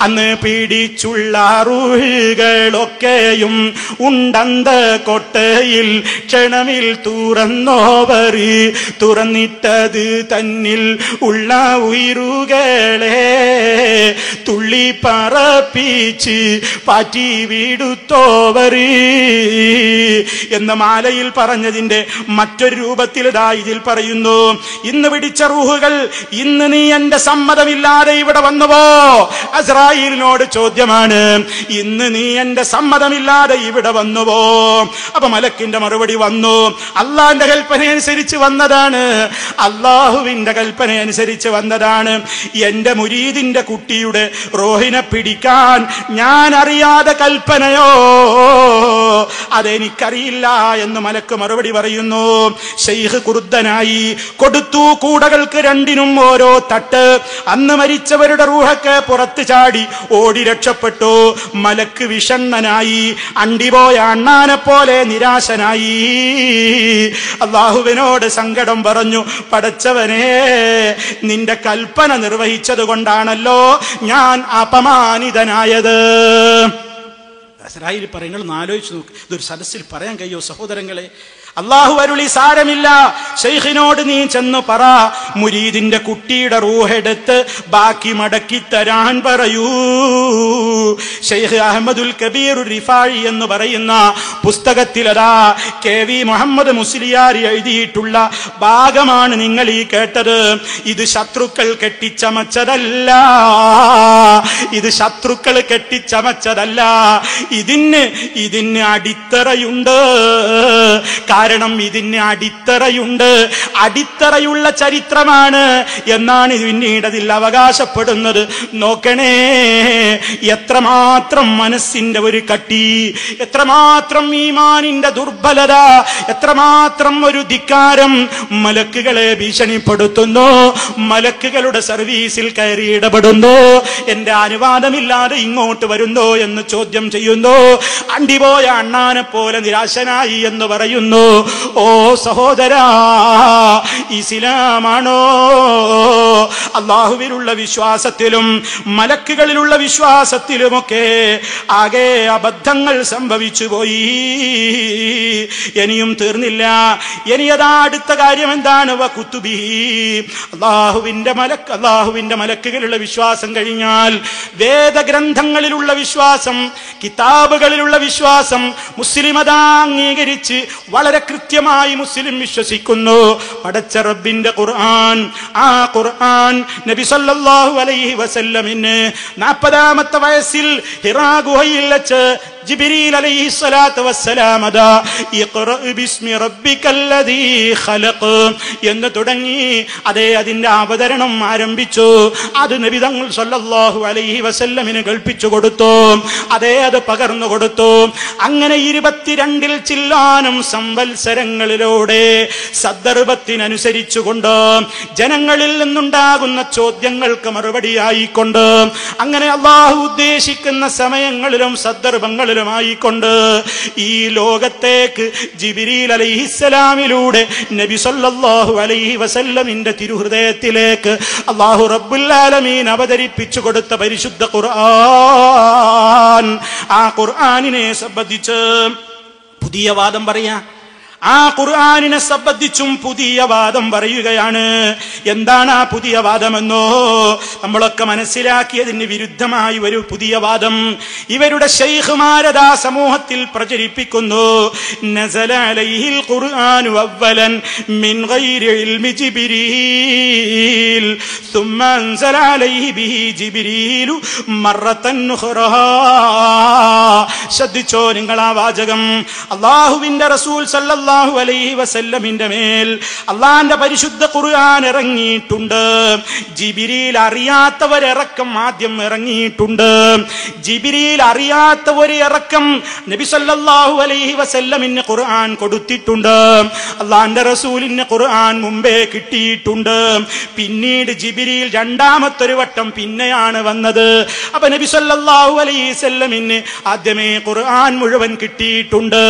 അന്ന് പിടിച്ചുള്ള റൂഹുകളൊക്കെയും ഉണ്ടന്ത കൊട്ടയിൽ ക്ഷണമിൽ തുറന്നിട്ടത് തന്നിൽ ഉള്ള ഉയരുകളെ തുള്ളി പറപ്പിച്ച് പാറ്റി വിടുത്തോവര് എന്ന മാലയിൽ പറഞ്ഞതിന്റെ മറ്റൊരു രൂപത്തിൽ ഇതാ ഇതിൽ പറയുന്നു, ഇന്ന് പിടിച്ച റൂഹുകൾ ഇന്ന് നീ എന്റെ സമ്മതമില്ലാതെ ഇവിടെ വന്നുവോ? അസ്രായീലിനോട് ചോദ്യമാണ്, ഇന്ന് നീ എന്റെ സമ്മതമില്ലാതെ ഇവിടെ വന്നുവോ? അപ്പൊ മലക്കിന്റെ മറുപടി വന്നു, അള്ളാന്റെ കൽപ്പന അനുസരിച്ച് വന്നതാണ്, അള്ളാഹുവിന്റെ കൽപ്പന അനുസരിച്ച് വന്നതാണ്. എന്റെ മുരീദിന്റെ കുട്ടിയുടെ റൂഹിനെ പിടിക്കാൻ ഞാൻ അറിയാതെ കൽപ്പനയോ? അതെനിക്കറിയില്ല എന്ന് മലക്ക് മറുപടി പറയുന്നു. ശൈഖ് കുറുദ്ധനായി. കൊടുത്തു കൂടകൾക്ക് 2നും ഓരോ തട്ട്. അന്ന് മരിച്ചവരുടെ റൂഹൊക്കെ പുറത്ത് ചാടി ഓടി രക്ഷപ്പെട്ടു. മലക്ക് വിഷണ്ണനായി. അണ്ടിപോയ അണ്ണാനെ പോലെ നിരാശനായി. അള്ളാഹുവിനോട് സങ്കടം പറഞ്ഞു, പടച്ചവനെ, നിന്റെ കൽപ്പന നിർവഹിച്ചത് കൊണ്ടാണല്ലോ ഞാൻ അപമാനിതനായത്. അസ്രായേൽ പറയുന്നത് ആലോചിച്ച് നോക്ക്. ഇതൊരു സദസ്സിൽ പറയാൻ കഴിയോ സഹോദരങ്ങളെ? അള്ളാഹു അരുളി, സാരമില്ല, ശൈഖിനോട് നീ ചെന്ന് പറ, മുരീദിന്റെ കുട്ടിയുടെ റൂഹെടുത്ത് ബാക്കി മടക്കി തരാൻ പറയൂ. ഷെയ്ഖ് അഹമ്മദുൽ കബീർ റിഫായി എന്ന് പറയുന്ന പുസ്തകത്തിലതാ KV മുഹമ്മദ് മുസ്ലിയാർ എഴുതിയിട്ടുള്ള ഭാഗമാണ് നിങ്ങൾ ഈ കേട്ടത്. ഇത് ശത്രുക്കൾ കെട്ടിച്ചമച്ചതല്ല, ഇത് ശത്രുക്കൾ കെട്ടിച്ചമച്ചതല്ല, ഇതിന് അടിത്തറയുണ്ട്. കാരണം ഇതിന് അടിത്തറയുണ്ട്, അടിത്തറയുള്ള ചരിത്രമാണ് എന്നാണ് പിന്നീട് അതിൽ അവകാശപ്പെടുന്നത്. നോക്കണേ, എത്രമാത്രം മനസ്സിന്റെ ഒരു കട്ടി, എത്രമാത്രം ഈമാനിന്റെ ദുർബലത, എത്രമാത്രം ഒരു ധിക്കാരം മലക്കുകളെ ഭീഷണിപ്പെടുത്തുന്നു, മലക്കുകളുടെ സർവീസിൽ കയറി ഇടപെടുന്നു, എന്റെ അനുവാദമില്ലാതെ ഇങ്ങോട്ട് വരുന്നോ എന്ന് ചോദ്യം ചെയ്യുന്നു, അണ്ടിപോയ അണ്ണാനെ പോലെ നിരാശനായി എന്ന് പറയുന്നു. ഓ സഹോദരാ, ഇസ്ലാമാണോ? അല്ലാഹുവിലുള്ള വിശ്വാസത്തിലും മലക്കുകളിലുള്ള വിശ്വാസത്തിലുമൊക്കെ ആകെ അബദ്ധങ്ങൾ സംഭവിച്ചു പോയി. ഇനിയും തീർന്നില്ല. ഇനി അതാ അടുത്ത കാര്യം എന്താണ്? വകുതുബിഹി, അല്ലാഹുവിന്റെ മലക്കുകളിലുള്ള വിശ്വാസം കഴിഞ്ഞാൽ വേദഗ്രന്ഥങ്ങളിലുള്ള വിശ്വാസം, കിതാബുകളിലുള്ള വിശ്വാസം മുസ്ലിം അതാ അംഗീകരിച്ച് വളരെ കൃത്യമായി മുസ്ലിം വിശ്വസിക്കുന്നു. പടച്ച റബ്ബിന്റെ ഖുർആൻ, ആ ഖുർആൻ നബി സല്ലല്ലാഹു അലൈഹി വസല്ലമിന് 40ാമത്തെ വയസ്സിൽ ഹിറാ ഗുഹയിൽ വെച്ച് ജിബ്രീൽ അലൈഹിസ്സലാത്തു വസ്സലാം അതാ ഇഖ്റ ബിസ്മി റബ്ബിക്കല്ലദീ ഖലഖ് എന്ന് തുടങ്ങി അതേ അതിന്റെ അവതരണം ആരംഭിച്ചു. അത് നബി തങ്ങൾ സല്ലല്ലാഹു അലൈഹി വസല്ലമിന് കൽപ്പിച്ചു കൊടുത്തു, അതേ അത് പകർന്നു കൊടുത്തു. അങ്ങനെ 22 ചില്ലാനം സംവത്സരങ്ങളിലൂടെ സന്ദർഭത്തിനനുസരിച്ചുകൊണ്ട് ജനങ്ങളിൽ നിന്നുണ്ടാകുന്ന ചോദ്യങ്ങൾക്ക് മറുപടിയായിക്കൊണ്ട് അങ്ങനെ അള്ളാഹു ഉദ്ദേശിക്കുന്ന സമയങ്ങളിലും സന്ദർഭങ്ങളിലുമായിക്കൊണ്ട് ഈ ലോകത്തേക്ക് ജിബ്രീൽ അലൈഹിസ്സലാമിലൂടെ നബി സല്ലല്ലാഹു അലൈഹി വസല്ലമിന്റെ തിരുഹൃദയത്തിലേക്ക് അല്ലാഹു റബ്ബുൽ ആലമീൻ അവതരിപ്പിച്ചു കൊടുത്ത പരിശുദ്ധ ഖുർആൻ, ആ ഖുർആനിനെ സംബന്ധിച്ച് പുതിയ വാദം പറയാ. ആ ഖുർആനിനെ സംബന്ധിച്ചും പുതിയ വാദം പറയുകയാണ്. എന്താണ് ആ പുതിയ വാദമെന്നോ? നമ്മളൊക്കെ മനസ്സിലാക്കിയതിന് വിരുദ്ധമായി ഒരു പുതിയ വാദം ഇവരുടെ ശൈഖുമാരദാ സമൂഹത്തിൽ പ്രചരിപ്പിക്കുന്നു. നസല അലൈഹിൽ ഖുർആനു അവ്വലൻ മിൻ ഗൈരി ഇൽമി ജിബ്രീൽ ثم انزل عليه به جبريل مرة أخرى. ശ്രദ്ധിച്ചോ നിങ്ങൾ ആ വാചകം. അല്ലാഹുവിന്റെ റസൂൽ സല്ലല്ലാഹു അലൈഹി വസല്ലമിന്റെ മേൽ അള്ളാന്റെ പരിശുദ്ധ ഖുർആൻ ഇറങ്ങിയിട്ടുണ്ട്. ജിബ്രീൽ അറിയാത്തവരിറക്കം ആദ്യം ഇറങ്ങിയിട്ടുണ്ട്. ജിബ്രീൽ അറിയാത്ത ഒരു ഇറക്കം നബി സല്ലല്ലാഹു അലൈഹി വസല്ലമിന് ഖുർആൻ കൊടുത്തിട്ടുണ്ട്. അള്ളാന്റെ റസൂലിന് ഖുർആൻ മുമ്പേ കിട്ടിയിട്ടുണ്ട്. പിന്നീട് ജിബ്രീൽ രണ്ടാമത്തൊരു വട്ടം പിന്നെയാണ് വന്നത്. അപ്പൊ നബി സല്ലല്ലാഹു അലൈഹി വസല്ലമിന് ആദ്യമേ ഖുർആൻ മുഴുവൻ കിട്ടിയിട്ടുണ്ട്.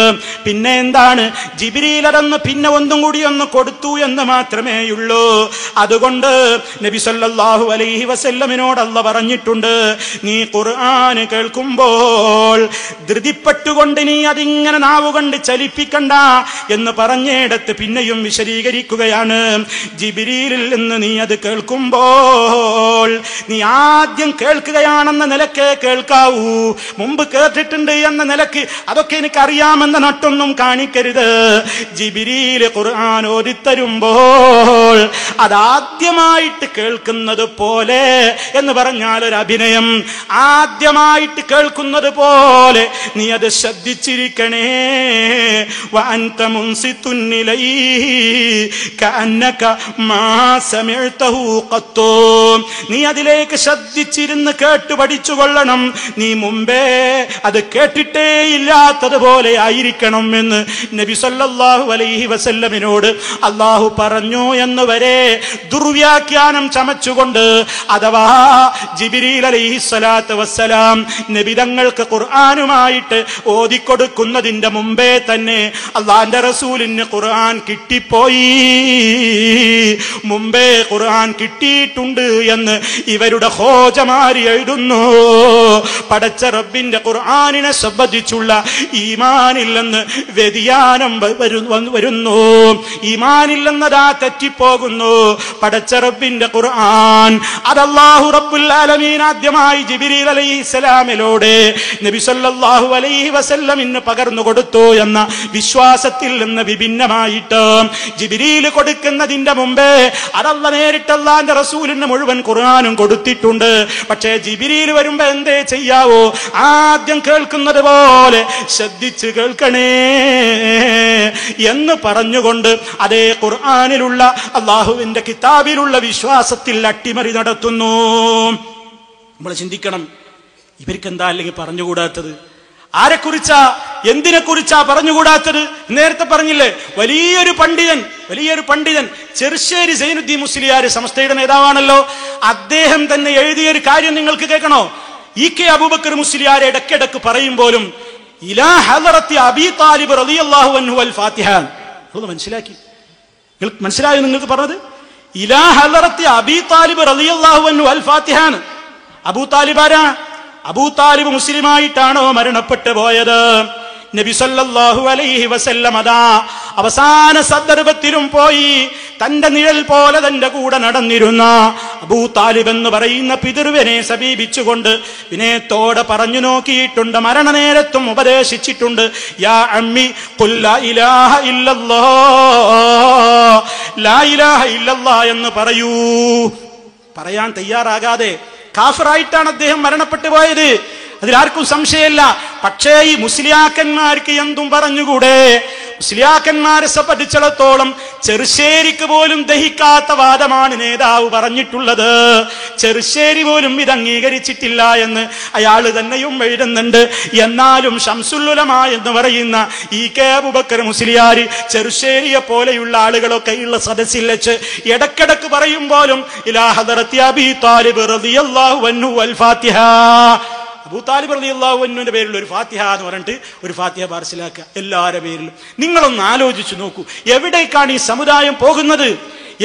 പിന്നെ എന്താണ്? ജിബ്രീൽ അടന്ന് പിന്നെ ഒന്നും കൂടി ഒന്ന് കൊടുത്തു എന്ന് മാത്രമേ ഉള്ളൂ. അതുകൊണ്ട് നബി സല്ലല്ലാഹു അലൈഹി വസല്ലമിനോട് അല്ലാഹു പറഞ്ഞിട്ടുണ്ട്, നീ ഖുർആൻ കേൾക്കുമ്പോൾ ധൃതിപ്പെട്ടുകൊണ്ട് നീ അതിങ്ങനെ നാവുകൊണ്ട് ചലിപ്പിക്കണ്ട എന്ന് പറഞ്ഞിടത്ത് പിന്നെയും വിശദീകരിക്കുകയാണ്. ജിബ്രീലിൽ നിന്ന് നീ അത് കേൾക്കുമ്പോൾ നീ ആദ്യം കേൾക്കുകയാണെന്ന നിലക്ക് കേൾക്കാവൂ. മുമ്പ് കേട്ടിട്ടുണ്ട് എന്ന നിലക്ക് അതൊക്കെ എനിക്കറിയാമെന്ന നട്ടൊന്നും കാണിക്കരുത്. ജിബ്രീൽ ഖുർആൻ ഓതിത്തരുമ്പോൾ അതാദ്യമായിട്ട് കേൾക്കുന്നത് പോലെ എന്ന് പറഞ്ഞാൽ ഒരു അഭിനയം. ആദ്യമായിട്ട് കേൾക്കുന്നത് പോലെ നീ അത് ശ്രദ്ധിച്ചിരിക്കണേ. വഅൻത മുൻസിതുൻ ഇലൈഹി കഅന്നക മാ സമിഅതഹു ഖത്തു. നീ അതിലേക്ക് ശ്രദ്ധിച്ചിരുന്ന് കേട്ടു പഠിച്ചു കൊള്ളണം. നീ മുമ്പേ അത് കേട്ടിട്ടേ ഇല്ലാത്തതുപോലെ ആയിരിക്കണം എന്ന് നബി സല്ലല്ലാഹു സല്ലല്ലാഹു അലൈഹി വസല്ലമിനോട് അല്ലാഹു പറഞ്ഞു എന്ന് വരെ ദുർവ്യാഖ്യാനം ചമച്ചുകൊണ്ട്, അഥവാ ജിബ്രീൽ അലൈഹിസ്സലാത്തു വസ്സലാം നബി തങ്ങൾക്ക് ഖുർആനുമായിട്ട് ഓതിക്കൊടുക്കുന്നതിന്റെ മുമ്പേ തന്നെ അല്ലാഹുവിന്റെ റസൂലിന് ഖുർആൻ കിട്ടിപ്പോയി, മുമ്പേ ഖുർആൻ കിട്ടിയിട്ടുണ്ട് എന്ന് ഇവരുടെ ഖോജമാരി എഴുതുന്നു. പടച്ച റബ്ബിന്റെ ഖുർആനിനെ സംബന്ധിച്ചുള്ള ഈമാനില്ലെന്ന് വ്യതിയാനം വരുന്നു, ഈമാനില്ലെന്നതാ തെറ്റിപ്പോകുന്നു. പടച്ച റബ്ബിന്റെ ഖുർആൻ അത് അല്ലാഹു റബ്ബുൽ ആലമീൻ ആദ്യമായി ജിബ്രീൽ അലൈഹിസ്സലാമിലൂടെ നബി സല്ലല്ലാഹു അലൈഹി വസല്ലമിന് പകർന്നു കൊടുത്തു എന്ന വിശ്വാസത്തിൽ നിന്ന് വിഭിന്നമായിട്ട് ജിബ്രീൽ കൊടുക്കുന്നതിന്റെ മുമ്പേ അതല്ല നേരിട്ട് അല്ലാഹുവിന്റെ റസൂലിന് മുഴുവൻ ഖുർആനും കൊടുത്തിട്ടുണ്ട്. പക്ഷേ ജിബ്രീൽ വരുമ്പോ എന്തേ ചെയ്യാവോ? ആദ്യം കേൾക്കുന്നത് പോലെ ശ്രദ്ധിച്ച് കേൾക്കണേ എന്ന് പറഞ്ഞുകൊണ്ട് അതേ ഖുർആനിലുള്ള അല്ലാഹുവിന്റെ കിതാബിലുള്ള വിശ്വാസത്തിൽ അട്ടിമറി നടത്തുന്നു. നമ്മൾ ചിന്തിക്കണം, ഇവർക്ക് എന്താ അല്ലെങ്കിൽ പറഞ്ഞുകൂടാത്തത്? ആരെക്കുറിച്ചാ, എന്തിനെക്കുറിച്ചാ പറഞ്ഞുകൂടാത്തത്? നേരത്തെ പറഞ്ഞില്ലേ, വലിയൊരു പണ്ഡിതൻ ചെറുശ്ശേരി സൈനുദ്ദീൻ മുസ്ലിയാർ സമസ്തയുടെ നേതാവാണല്ലോ. അദ്ദേഹം തന്നെ എഴുതിയൊരു കാര്യം നിങ്ങൾക്ക് കേൾക്കണോ? ഇ.കെ. അബൂബക്കർ മുസ്ലിയാർ ഇടയ്ക്കിടക്ക് പറയും പോലും ഇലാ ഹദറത്തി അബീ താലിബ് റളിയല്ലാഹു അൻഹു അൽ ഫാത്തിഹ. മനസ്സിലായോ നിങ്ങൾക്ക് പറഞ്ഞത്? ഇലാ ഹദറത്തി അബീ താലിബ് റളിയല്ലാഹു അൻഹു അൽ ഫാത്തിഹ. അബൂ താലിബ് ആരാ? അബൂ താലിബ് മുസ്ലിമായിട്ടാണോ മരണപ്പെട്ടു പോയത്? നബി സല്ലല്ലാഹു അലൈഹി വസല്ലം അതാ അവസാന സന്ദർഭത്തിലും പോയി തന്റെ നിഴൽ പോലെ തന്റെ കൂടെ നടന്നിരുന്ന അബൂ താലിബ് എന്ന് പറയുന്ന പിതൃവിനെ സമീപിച്ചുകൊണ്ട് വിനയത്തോടെ പറഞ്ഞു നോക്കിയിട്ടുണ്ട്. മരണനേരത്തും ഉപദേശിച്ചിട്ടുണ്ട്. യാ അമ്മി ഖുൽ ലാ ഇലാഹ ഇല്ലല്ലാഹ്, ലാ ഇലാഹ ഇല്ലല്ലാഹ് എന്ന് പറയൂ. പറയാൻ തയ്യാറാകാതെ കാഫിറായിട്ടാണ് അദ്ദേഹം മരണപ്പെട്ടു പോയത്, അതിലാർക്കും സംശയമില്ല. പക്ഷേ ഈ മുസ്ലിയാക്കന്മാർക്ക് എന്തും പറഞ്ഞുകൂടെ? മുസ്ലിയാക്കന്മാരെ സംബന്ധിച്ചിടത്തോളം ചെറുശ്ശേരിക്ക് പോലും ദഹിക്കാത്ത വാദമാണ് നേതാവ് പറഞ്ഞിട്ടുള്ളത്. ചെറുശ്ശേരി പോലും ഇത് അംഗീകരിച്ചിട്ടില്ല എന്ന് അയാൾ തന്നെയും എഴുതുന്നുണ്ട്. എന്നാലും ശംസുൽ ഉലമ എന്ന് പറയുന്ന ഇ.കെ. അബൂബക്കർ മുസ്ലിയാർ ചെറുശ്ശേരിയെ പോലെയുള്ള ആളുകളൊക്കെ ഉള്ള സദസ്സിൽ വെച്ച് ഇടക്കിടക്ക് പറയും പോലും ഇലാ ഹദറത്തി അബീ താലിബ് റളിയല്ലാഹു അൻഹു അൽ ഫാത്തിഹ, അബൂ താലിബ് റളിയല്ലാഹു അൻഹുവിന്റെ പേരിൽ ഒരു ഫാത്തിഹ എന്ന് പറഞ്ഞിട്ട് ഒരു ഫാത്തിഹ പാർസലാക്കുക എല്ലാവരുടെ പേരിലും. നിങ്ങളൊന്ന് ആലോചിച്ചു നോക്കൂ, എവിടേക്കാണ് ഈ സമുദായം പോകുന്നത്?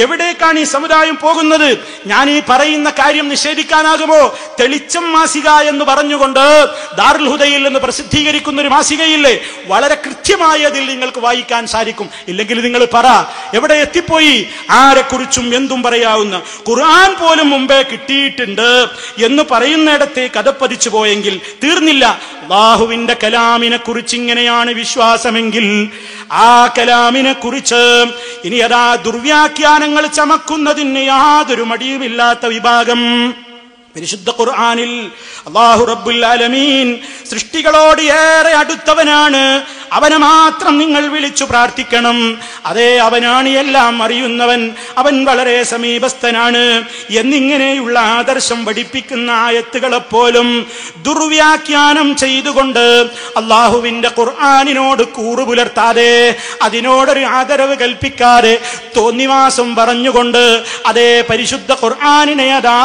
എവിടേക്കാണ് ഈ സമുദായം പോകുന്നത്? ഞാൻ ഈ പറയുന്ന കാര്യം നിഷേധിക്കാനാകുമോ? തെളിച്ചം മാസിക എന്ന് പറഞ്ഞുകൊണ്ട് ദാറുൽ ഹുദയിൽ നിന്ന് പ്രസിദ്ധീകരിക്കുന്ന ഒരു മാസികയില്ലേ, വളരെ കൃത്യമായി അതിൽ നിങ്ങൾക്ക് വായിക്കാൻ സാധിക്കും. ഇല്ലെങ്കിൽ നിങ്ങൾ പറ, എവിടെ എത്തിപ്പോയി? ആരെക്കുറിച്ചും എന്തും പറയാവുന്ന ഖുർആൻ പോലും മുമ്പേ കിട്ടിയിട്ടുണ്ട് എന്ന് പറയുന്നിടത്തേക്ക് അതപ്പതിച്ചു പോയെങ്കിൽ തീർന്നില്ല. അല്ലാഹുവിന്റെ കലാമിനെ കുറിച്ച് ഇങ്ങനെയാണ് വിശ്വാസമെങ്കിൽ ആ കലാമിനെ കുറിച്ച് ഇനി അതാ ദുർവ്യാഖ്യാനങ്ങൾ ചമക്കുന്നതിന് യാതൊരു മടിയുമില്ലാത്ത വിഭാഗം പരിശുദ്ധ ഖുർആനിൽ അല്ലാഹു റബ്ബുൽ ആലമീൻ സൃഷ്ടികളോട് ഏറെ അടുത്തവനാണ്, അവനെ മാത്രം നിങ്ങൾ വിളിച്ചു പ്രാർത്ഥിക്കണം, അതേ അവനാണ് എല്ലാം അറിയുന്നവൻ, അവൻ വളരെ സമീപസ്ഥനാണ് എന്നിങ്ങനെയുള്ള ആദർശം പഠിപ്പിക്കുന്ന ആയത്തുകളെപ്പോലും ദുർവ്യാഖ്യാനം ചെയ്തുകൊണ്ട് അല്ലാഹുവിന്റെ ഖുർആനിനോട് കൂറുപുലർത്താതെ അതിനോടൊരു ആദരവ് കൽപ്പിക്കാതെ തോന്നിവാസം പറഞ്ഞുകൊണ്ട് അതേ പരിശുദ്ധ ഖുർആനിനെ അതാ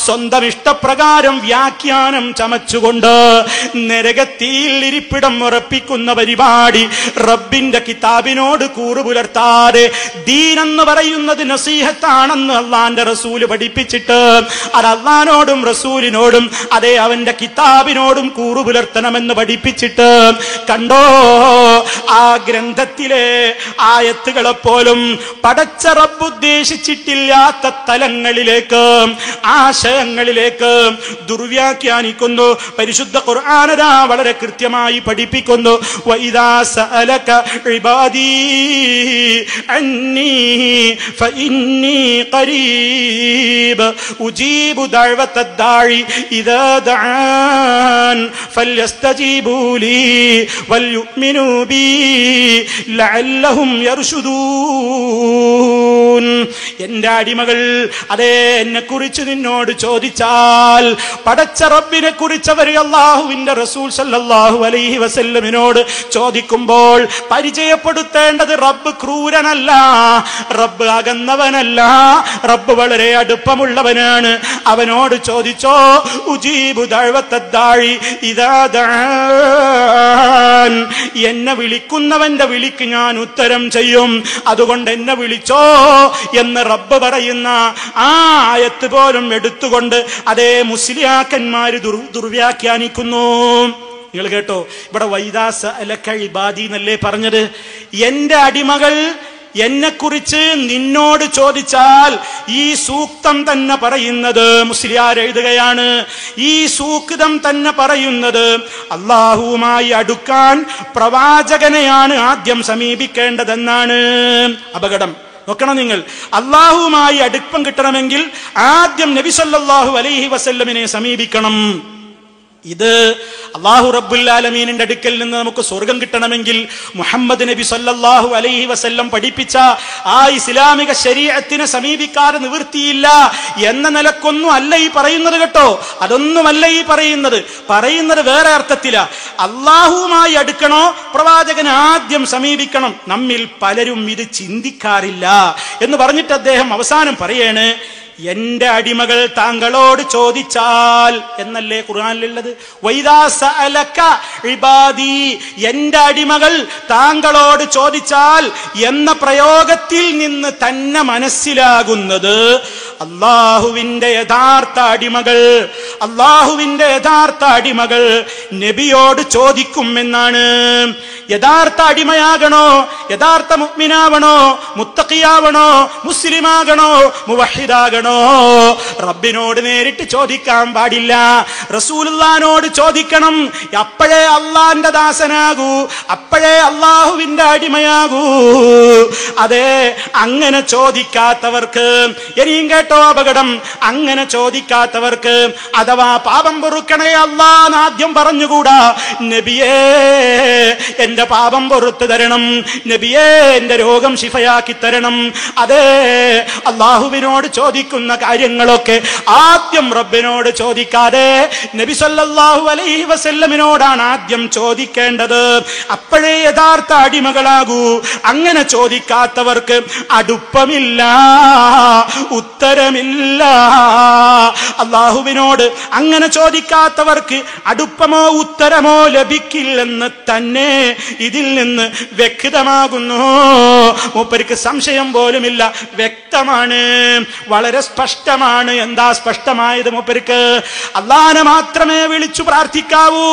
സ്വന്തം ഇഷ്ടപ്രകാരം വ്യാഖ്യാനം ചമച്ചുകൊണ്ട് നരകത്തിൽ ഇരിപ്പിടം ഉറപ്പിക്കുന്ന പരിപാടി റബ്ബിന്റെ കിതാബിനോട് കൂറുപുലർത്താതെ ദീനെന്ന് പറയുന്നത് നസീഹത്താണെന്ന് അള്ളാന്റെ റസൂല് പഠിപ്പിച്ചിട്ട് അത് അള്ളാനോടും റസൂലിനോടും അതേ അവന്റെ കിതാബിനോടും കൂറുപുലർത്തണമെന്ന് പഠിപ്പിച്ചിട്ട് കണ്ടോ ആ ഗ്രന്ഥത്തിലെ ആയത്തുകളെപ്പോലും പടച്ച റബ്ബ് ഉദ്ദേശിച്ചിട്ടില്ലാത്ത തലങ്ങളിലേക്ക് ആശയങ്ങളിലേക്ക് ദുർവ്യാഖ്യാനിക്കുന്നു. പരിശുദ്ധ ഖുർആനതാ വളരെ കൃത്യമായി പഠിപ്പിക്കുന്നു. വഇദാ സഅലക ഇബാദി അന്നി ഫഇന്നി ഖരീബ് ഉജീബു ദഅവത്തദ് ദാഇ ഇദാ ദഅൻ ഫൽയസ്തജീബു ലി വൽയുഅ്മിനൂ ബി ലഅല്ലഹും യർശുദൂൻ എന്റെ അടിമകൾ അതേ എന്നെ കുറിച്ച് നിന്നോട് ചോദിച്ചാൽ, പടച്ച റബ്ബിനെ കുറിച്ച് അവർ അല്ലാഹുവിന്റെ റസൂൽ സല്ലല്ലാഹു അലൈഹി വസല്ലമിനോട് ചോദിക്കുമ്പോൾ പരിചയപ്പെടുത്തേണ്ടത് റബ്ബ് ക്രൂരനല്ല, റബ്ബ് അകന്നവനല്ല, റബ്ബ് വളരെ അടുപ്പമുള്ളവനാണ്. അവനോട് ചോദിച്ചോ, ഉജീബു ദഅവത്തദ്ദാഇ ഇദാ ദഅാൻ, എന്നെ വിളിക്കുന്നവന്റെ വിളിക്ക് ഞാൻ ഉത്തരം ചെയ്യും, അതുകൊണ്ട് എന്നെ വിളിച്ചോ എന്ന് റബ്ബ് പറയുന്ന ആ ആയത്ത് പോലും എടുത്തുകൊണ്ട് അതേ മുസ്ലിയാക്കന്മാര് ദുർവ്യാഖ്യാനിക്കുന്നു. നിങ്ങൾ കേട്ടോ, ഇവിടെ വൈദാ സഅലക ഇബാദി എന്നല്ലേ പറഞ്ഞത്? എന്റെ അടിമകൾ എന്നെക്കുറിച്ച് നിന്നോട് ചോദിച്ചാൽ, ഈ സൂക്തം തന്നെ പറയുന്നത് മുസ്ലിയാർ എഴുതുകയാണ്, ഈ സൂക്തം തന്നെ പറയുന്നത് അല്ലാഹുവുമായി അടുക്കാൻ പ്രവാചകനെയാണ് ആദ്യം സമീപിക്കേണ്ടതെന്നാണ്. അപകടം നോക്കണം നിങ്ങൾ. അല്ലാഹുവുമായി അടുപ്പം കിട്ടണമെങ്കിൽ ആദ്യം നബി സല്ലല്ലാഹു അലൈഹി വസല്ലമിനെ സമീപിക്കണം. ഇത് അല്ലാഹു റബ്ബുൽ ആലമീനിന്റെ അടുക്കൽ നിന്ന് നമുക്ക് സ്വർഗം കിട്ടണമെങ്കിൽ മുഹമ്മദ് നബി സല്ലല്ലാഹു അലൈഹി വസല്ലം പഠിപ്പിച്ച ആ ഇസ്ലാമിക ശരീഅത്തിനെ സമീപിക്കാതെ നിവൃത്തിയില്ല എന്ന നിലക്കൊന്നും അല്ല ഈ പറയുന്നത് കേട്ടോ. അതൊന്നുമല്ല ഈ പറയുന്നത് വേറെ അർത്ഥത്തിലാ. അല്ലാഹുവുമായി അടുക്കണോ, പ്രവാചകനെ ആദ്യം സമീപിക്കണം. നമ്മിൽ പലരും ഇത് ചിന്തിക്കാറില്ല എന്ന് പറഞ്ഞിട്ട് അദ്ദേഹം അവസാനം പറയാണ്, എന്റെ അടിമകൾ താങ്കളോട് ചോദിച്ചാൽ എന്നല്ലേ ഖുർആനിലുള്ളത്. വൈദാ സഅലക ഇബാദി, എന്റെ അടിമകൾ താങ്കളോട് ചോദിച്ചാൽ എന്ന പ്രയോഗത്തിൽ നിന്ന് തന്നെ മനസ്സിലാകുന്നത് അല്ലാഹുവിന്റെ യഥാർത്ഥ അടിമകൾ നബിയോട് ചോദിക്കുമെന്നാണ്. യഥാർത്ഥ അടിമയാകണോ, യഥാർത്ഥ മുഅ്മിനാവണോ, മുത്തഖിയാവണോ, മുസ്ലിമാകണോ, മുവഹിദാകണോ, റബ്ബിനോട് നേരിട്ട് ചോദിക്കാൻ പാടില്ല, റസൂലുള്ളാഹിനോട് ചോദിക്കണം. അപ്പോഴേ അള്ളാന്റെ ദാസനാകൂ, അപ്പോഴേ അള്ളാഹുവിന്റെ അടിമയാകൂ. അതെ, അങ്ങനെ ചോദിക്കാത്തവർക്ക്, ഇനിയും കേട്ടോ അപകടം, അങ്ങനെ ചോദിക്കാത്തവർക്ക് അഥവാ പാപം പൊറുക്കണേ അല്ലാഹ് ആദ്യം പറഞ്ഞുകൂടാ, നബിയേ എന്റെ പാപം പൊറുത്തു തരണം, നബിയേ എന്റെ രോഗം ശിഫയാക്കി തരണം. അതെ, അള്ളാഹുവിനോട് ചോദിക്കുന്ന കാര്യങ്ങളൊക്കെ ആദ്യം റബ്ബിനോട് ചോദിക്കാതെ നബി സല്ലല്ലാഹു അലൈഹി വസല്ലമിനോടാണ് ആദ്യം ചോദിക്കേണ്ടത്. അപ്പോഴേ യഥാർത്ഥ അടിമകളാകൂ. അങ്ങനെ ചോദിക്കാത്തവർക്ക് അടുപ്പമില്ല, ഉത്തരമില്ല. അള്ളാഹുവിനോട് അങ്ങനെ ചോദിക്കാത്തവർക്ക് അടുപ്പമോ ഉത്തരമോ ലഭിക്കില്ലെന്ന് തന്നെ ഇതിൽ നിന്ന് വ്യക്തമാകുന്നു. മൂപ്പർക്ക് സംശയം പോലുമില്ല, വ്യക്തമാണ്, വളരെ സ്പഷ്ടമാണ്. എന്താ സ്പഷ്ടമായത്? മൂപ്പർക്ക് അല്ലാഹനെ മാത്രമേ വിളിച്ചു പ്രാർത്ഥിക്കാവൂ.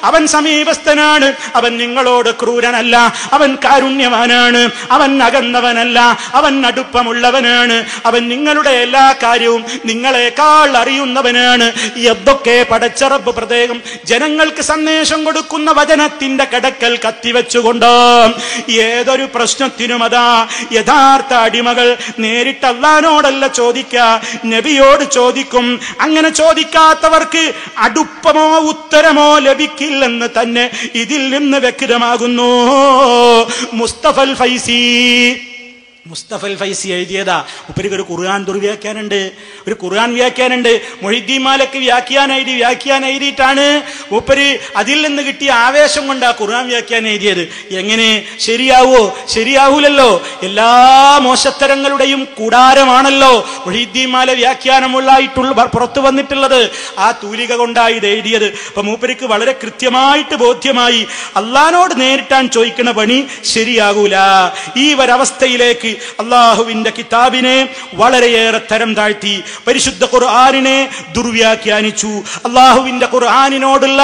അവൻ സമീപസ്ഥനാണ്, അവൻ നിങ്ങളോട് ക്രൂരനല്ല, അവൻ കാരുണ്യവാനാണ്, അവൻ അകന്നവനല്ല, അവൻ അടുപ്പമുള്ളവനാണ്, അവൻ നിങ്ങളുടെ എല്ലാ കാര്യവും നിങ്ങളെക്കാൾ അറിയുന്നവനാണ്. എന്തൊക്കെ പടച്ച റബ്ബ് പ്രത്യേകം ജനങ്ങൾക്ക് സന്ദേശം കൊടുക്കുന്ന വചനത്തിന്റെ കടക്കൽ കത്തിവെച്ചുകൊണ്ട് ഏതൊരു പ്രശ്നത്തിനും അതാ യഥാർത്ഥ അടിമകൾ നേരിട്ട് അല്ലാഹുവിനോടല്ല ചോദിക്ക, നബിയോട് ചോദിക്കും. അങ്ങനെ ചോദിക്കാത്തവർക്ക് അടുപ്പമോ ഉത്തരമോ ലഭിക്കില്ലെന്ന് തന്നെ ഇതിൽ നിന്ന് വ്യക്തമാകുന്നു. മുസ്തഫൽ ഫൈസി എഴുതിയതാ. മുപ്പരിക്ക് ഒരു ഖുർആൻ ദുർവ്യാഖ്യാനുണ്ട്, ഒരു ഖുർആൻ വ്യാഖ്യാനുണ്ട്. മൊഹീദ്ദീൻ മാലിക് വ്യാഖ്യാനം എഴുതിയിട്ടാണ് മുപ്പര് അതിൽ നിന്ന് കിട്ടിയ ആവേശം കൊണ്ട് ആ ഖുർആൻ വ്യാഖ്യാനം എഴുതിയത്. എങ്ങനെ ശരിയാവൂലല്ലോ. എല്ലാ മോശത്തരങ്ങളുടെയും കൂടാരമാണല്ലോ മൊഹീദ്ദീൻ മാലിക് വ്യാഖ്യാനമുള്ളായിട്ടുള്ള പുറത്തു വന്നിട്ടുള്ളത്. ആ തൂലിക കൊണ്ടാണ് ഇത് എഴുതിയത്. അപ്പൊ മൂപ്പരിക്ക് വളരെ കൃത്യമായിട്ട് ബോധ്യമായി, അള്ളാഹിനോട് നേരിട്ടാൻ ചോദിക്കുന്ന പണി ശരിയാകൂല. ഈ ഒരവസ്ഥയിലേക്ക് അള്ളാഹുവിന്റെ കിതാബിനെ വളരെയേറെ തരം താഴ്ത്തി, പരിശുദ്ധ ഖുർആനിനെ ദുർവ്യാഖ്യാനിച്ചു. അള്ളാഹുവിന്റെ ഖുർആനിനോടുള്ള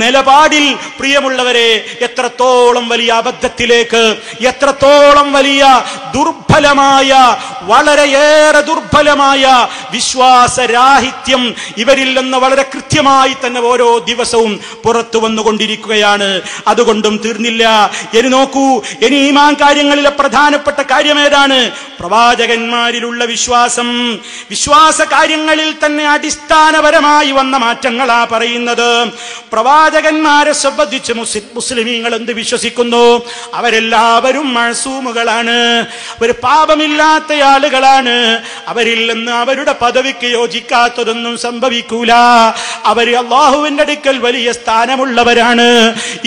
നിലപാടിൽ പ്രിയമുള്ളവരെ എത്രത്തോളം വലിയ അബദ്ധത്തിലേക്ക്, എത്രത്തോളം വലിയ ദുർബലമായ, വളരെയേറെ ദുർബലമായ വിശ്വാസരാഹിത്യം ഇവരിൽ നിന്ന് വളരെ കൃത്യമായി തന്നെ ഓരോ ദിവസവും പുറത്തു വന്നുകൊണ്ടിരിക്കുകയാണ്. അതുകൊണ്ടും തീർന്നില്ല. ഇനി നോക്കൂ, ഇനി ഈമാൻ കാര്യങ്ങളിലെ പ്രധാനപ്പെട്ട കാര്യമേ ഏതാണ്? പ്രവാചകന്മാരിലുള്ള വിശ്വാസം. വിശ്വാസ കാര്യങ്ങളിൽ തന്നെ അടിസ്ഥാനപരമായി വന്ന മാറ്റങ്ങളാ പറയുന്നത്. പ്രവാചകന്മാരെ സംബന്ധിച്ച് മുസ്ലിമീങ്ങൾ എന്ത് വിശ്വസിക്കുന്നു? അവരെല്ലാവരും മഅ്സൂമുകളാണ്, അവർ പാപമില്ലാത്ത ആളുകളാണ്, അവരിൽ നിന്ന് അവരുടെ പദവിക്ക് യോജിക്കാത്തതൊന്നും സംഭവിക്കൂല, അവർ അല്ലാഹുവിന്റെ അടുക്കൽ വലിയ സ്ഥാനമുള്ളവരാണ്,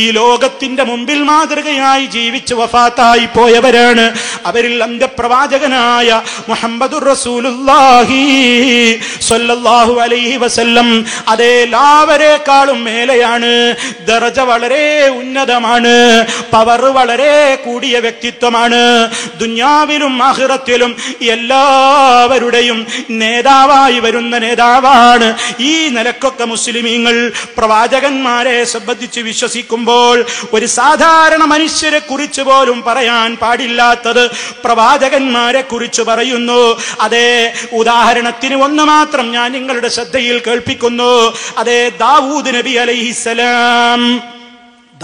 ഈ ലോകത്തിന്റെ മുമ്പിൽ മാതൃകയായി ജീവിച്ച് വഫാത്തായി പോയവരാണ്, അവരിൽ അന്ത്യപ്രവാചകനായ മുഹമ്മദുർ റസൂലുള്ളാഹി സ്വല്ലല്ലാഹു അലൈഹി വസല്ലം അതേ എല്ലാവരെക്കാളും മേലെയാണ്, ദറജ വളരെ ഉന്നതമാണ്, പവർ വളരെ കൂടിയ വ്യക്തിത്വമാണ്, ദുനിയാവിലും ആഖിറത്തിലും എല്ലാവരുടെയും നേതാവായി വരുന്ന നേതാവാണ്. ഈ നിലക്കൊക്കെ മുസ്ലിമീങ്ങൾ പ്രവാചകന്മാരെ സംബന്ധിച്ച് വിശ്വസിക്കുമ്പോൾ ഒരു സാധാരണ മനുഷ്യരെ കുറിച്ച് പോലും പറയാൻ പാടില്ലാത്തത് പ്രവാചകന്മാരെ കുറിച്ച് പറയുന്നു. അതേ, ഉദാഹരണത്തിന് ഒന്ന് മാത്രം ഞാൻ നിങ്ങളുടെ ശ്രദ്ധയിൽ കേൾപ്പിക്കുന്നു. അതേ, ദാവൂദ് നബി അലൈഹിസ്സലാം.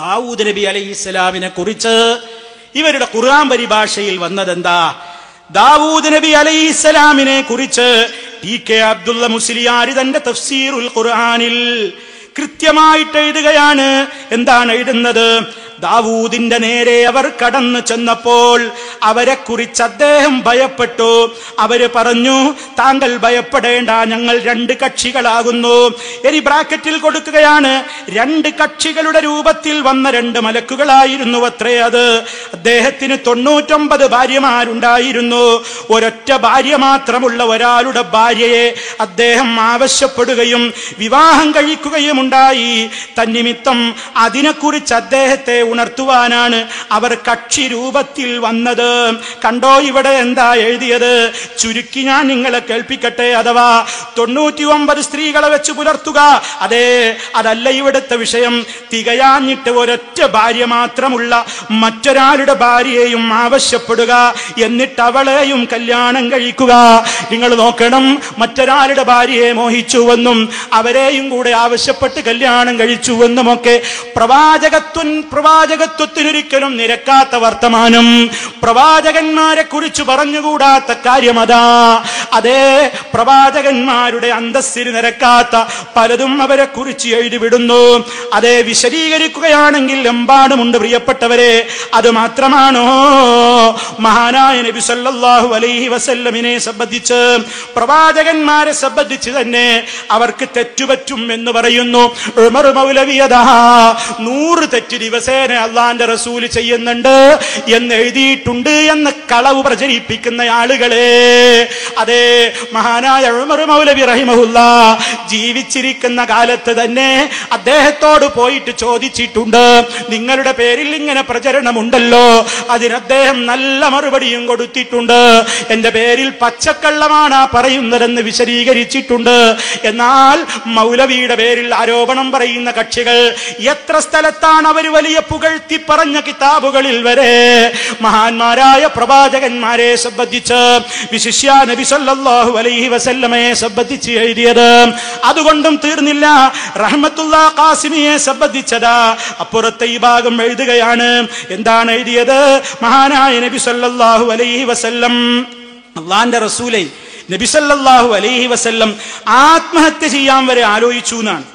ദാവൂദ് നബി അലൈഹിസ്സലാമിനെ കുറിച്ച് ഇവരുടെ ഖുർആൻ പരിഭാഷയിൽ വന്നതെന്താ? ദാവൂദ് നബി അലൈഹിസ്സലാമിനെ കുറിച്ച് ടി.കെ. അബ്ദുള്ള മുസ്ലിയാർ തന്റെ തഫ്സീറുൽ ഖുർആനിൽ കൃത്യമായിട്ട് എഴുതുകയാണ്. എന്താണ് എഴുതുന്നത്? ദാവൂദിന്റെ നേരെ അവർ കടന്നു ചെന്നപ്പോൾ അവരെ കുറിച്ച് അദ്ദേഹം ഭയപ്പെട്ടു. അവര് പറഞ്ഞു, താങ്കൾ ഭയപ്പെടേണ്ട, ഞങ്ങൾ രണ്ട് കക്ഷികളാകുന്നു. ഇനി ബ്രാക്കറ്റിൽ കൊടുക്കുകയാണ്, രണ്ട് കക്ഷികളുടെ രൂപത്തിൽ വന്ന രണ്ട് മലക്കുകളായിരുന്നു അത്രേ അത്. അദ്ദേഹത്തിന് 99 ഭാര്യമാരുണ്ടായിരുന്നു. ഒരൊറ്റ ഭാര്യ മാത്രമുള്ള ഒരാളുടെ ഭാര്യയെ അദ്ദേഹം ആവശ്യപ്പെടുകയും വിവാഹം കഴിക്കുകയും ഉണ്ടായി. തന്നിമിത്തം അതിനെക്കുറിച്ച് അദ്ദേഹത്തെ ഉണർത്തുവാനാണ് അവർ കക്ഷി രൂപത്തിൽ വന്നത്. കണ്ടോ ഇവിടെ എന്താ എഴുതിയത്? ചുരുക്കി ഞാൻ നിങ്ങളെ കേൾപ്പിക്കട്ടെ. അഥവാ 99 സ്ത്രീകളെ വെച്ച് പുലർത്തുക, അതെ, അതല്ല ഇവിടുത്തെ വിഷയം. തികയാഞ്ഞിട്ട് ഒരൊറ്റ ഭാര്യ മാത്രമുള്ള മറ്റൊരാളുടെ ഭാര്യയെയും ആവശ്യപ്പെടുക, എന്നിട്ട് അവളെയും കല്യാണം കഴിക്കുക. നിങ്ങൾ നോക്കണം, മറ്റൊരാളുടെ ഭാര്യയെ മോഹിച്ചുവെന്നും അവരെയും കൂടെ ആവശ്യപ്പെട്ട് കല്യാണം കഴിച്ചുവെന്നുമൊക്കെ പ്രവാചകത്വത്തിനൊരിക്കലും നിരക്കാത്ത വർത്തമാനം, പ്രവാചകന്മാരെ കുറിച്ച് പറഞ്ഞുകൂടാത്ത കാര്യം അതാ. അതേ, പ്രവാചകന്മാരുടെ അന്തസ്സിന് നിരക്കാത്ത പലതും അവരെ കുറിച്ച് എഴുതിവിടുന്നു. അതേ, വിശദീകരിക്കുകയാണെങ്കിൽ എമ്പാടുമുണ്ട് പ്രിയപ്പെട്ടവരെ. അത് മാത്രമാണോ മഹാനായ നബി സല്ലല്ലാഹു അലൈഹി വസല്ലമിനെ സംബന്ധിച്ച്, പ്രവാചകന്മാരെ സംബന്ധിച്ച് തന്നെ അവർക്ക് തെറ്റുപറ്റും എന്ന് പറയുന്നു. ഉമർ മൗലവി അതാ 100 തെറ്റ് ദിവസേന അള്ളാന്റെ റസൂല് ചെയ്യുന്നുണ്ട് എന്ന് എഴുതിയിട്ടുണ്ട് എന്ന് കളവ് പ്രചരിപ്പിക്കുന്ന ആളുകളെ, അതേ, മഹാനായ ഉമർ മൗലവി റഹിമഹുല്ലാ ജീവിച്ചിരിക്കുന്ന കാലത്ത് തന്നെ അദ്ദേഹത്തോട് പോയിട്ട് ചോദിച്ചിട്ടുണ്ട്, നിങ്ങളുടെ പേരിൽ ഇങ്ങനെ പ്രചരണമുണ്ടല്ലോ. അതിന് അദ്ദേഹം നല്ല മറുപടിയും കൊടുത്തിട്ടുണ്ട്. എന്റെ പേരിൽ പച്ചക്കള്ളമാണ് പറയുന്നതെന്ന് വിശദീകരിച്ചിട്ടുണ്ട്. എന്നാൽ മൗലവിയുടെ പേരിൽ ആരോപണം പറയുന്ന കക്ഷികൾ എത്ര സ്ഥലത്താണ് അവർ വലിയ പുകഴ്ത്തി പറഞ്ഞ കിതാബുകളിൽ വരെ മഹാന്മാരായ പ്രവാചകന്മാരെ സംബന്ധിച്ച്, വിശിഷ്യ നബി സല്ലല്ലാഹു അലൈഹി വസല്ലമയെ സംബന്ധിച്ച് എഴുതിയത്. അതുകൊണ്ടും തീർന്നില്ല, റഹ്മത്തുള്ള ഖാസിമിയെ സംബന്ധിച്ചതാ അപ്പുറത്തെ ഈ ഭാഗം എഴുതുകയാണ്. എന്താണ് എഴുതിയത്? മഹാനായ നബി സല്ലല്ലാഹു അലൈഹി വസല്ലം, അള്ളാന്റെ റസൂലേ നബി സല്ലല്ലാഹു അലൈഹി വസല്ലം ആത്മഹത്യ ചെയ്യാൻ വരെ ആലോചിച്ചു എന്നാണ്.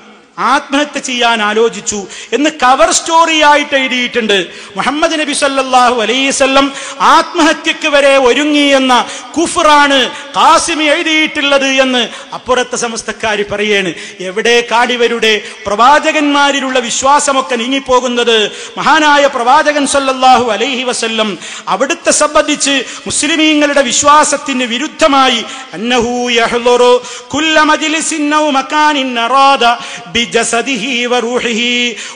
ആത്മഹത്യ ചെയ്യാൻ ആലോചിച്ചു എന്ന് കവർ സ്റ്റോറി ആയിട്ട് എഴുതിയിട്ടുണ്ട്. മുഹമ്മദ് നബി സല്ലല്ലാഹു അലൈഹി വസല്ലം ആത്മഹത്യക്ക് വരെ ഒരുങ്ങി എന്ന കുഫ്റാണ് ഖാസിമി എഴുതിയിട്ടുള്ളത് എന്ന് അപ്പുറത്തെ സമസ്തക്കാര് പറയാണ്. എവിടെ കാടിവരുടെ പ്രവാചകന്മാരിലുള്ള വിശ്വാസമൊക്കെ നീങ്ങിപ്പോകുന്നത്? മഹാനായ പ്രവാചകൻ സല്ലല്ലാഹു അലൈഹി വസല്ലം അവിടുത്തെ സംബന്ധിച്ച് മുസ്ലിമീങ്ങളുടെ വിശ്വാസത്തിന് വിരുദ്ധമായി അന്നഹു യഹ്ളുറു കുല്ല മജ്ലിസിൻ ഔ മകാനിൻ അറാദ بجسده وروحه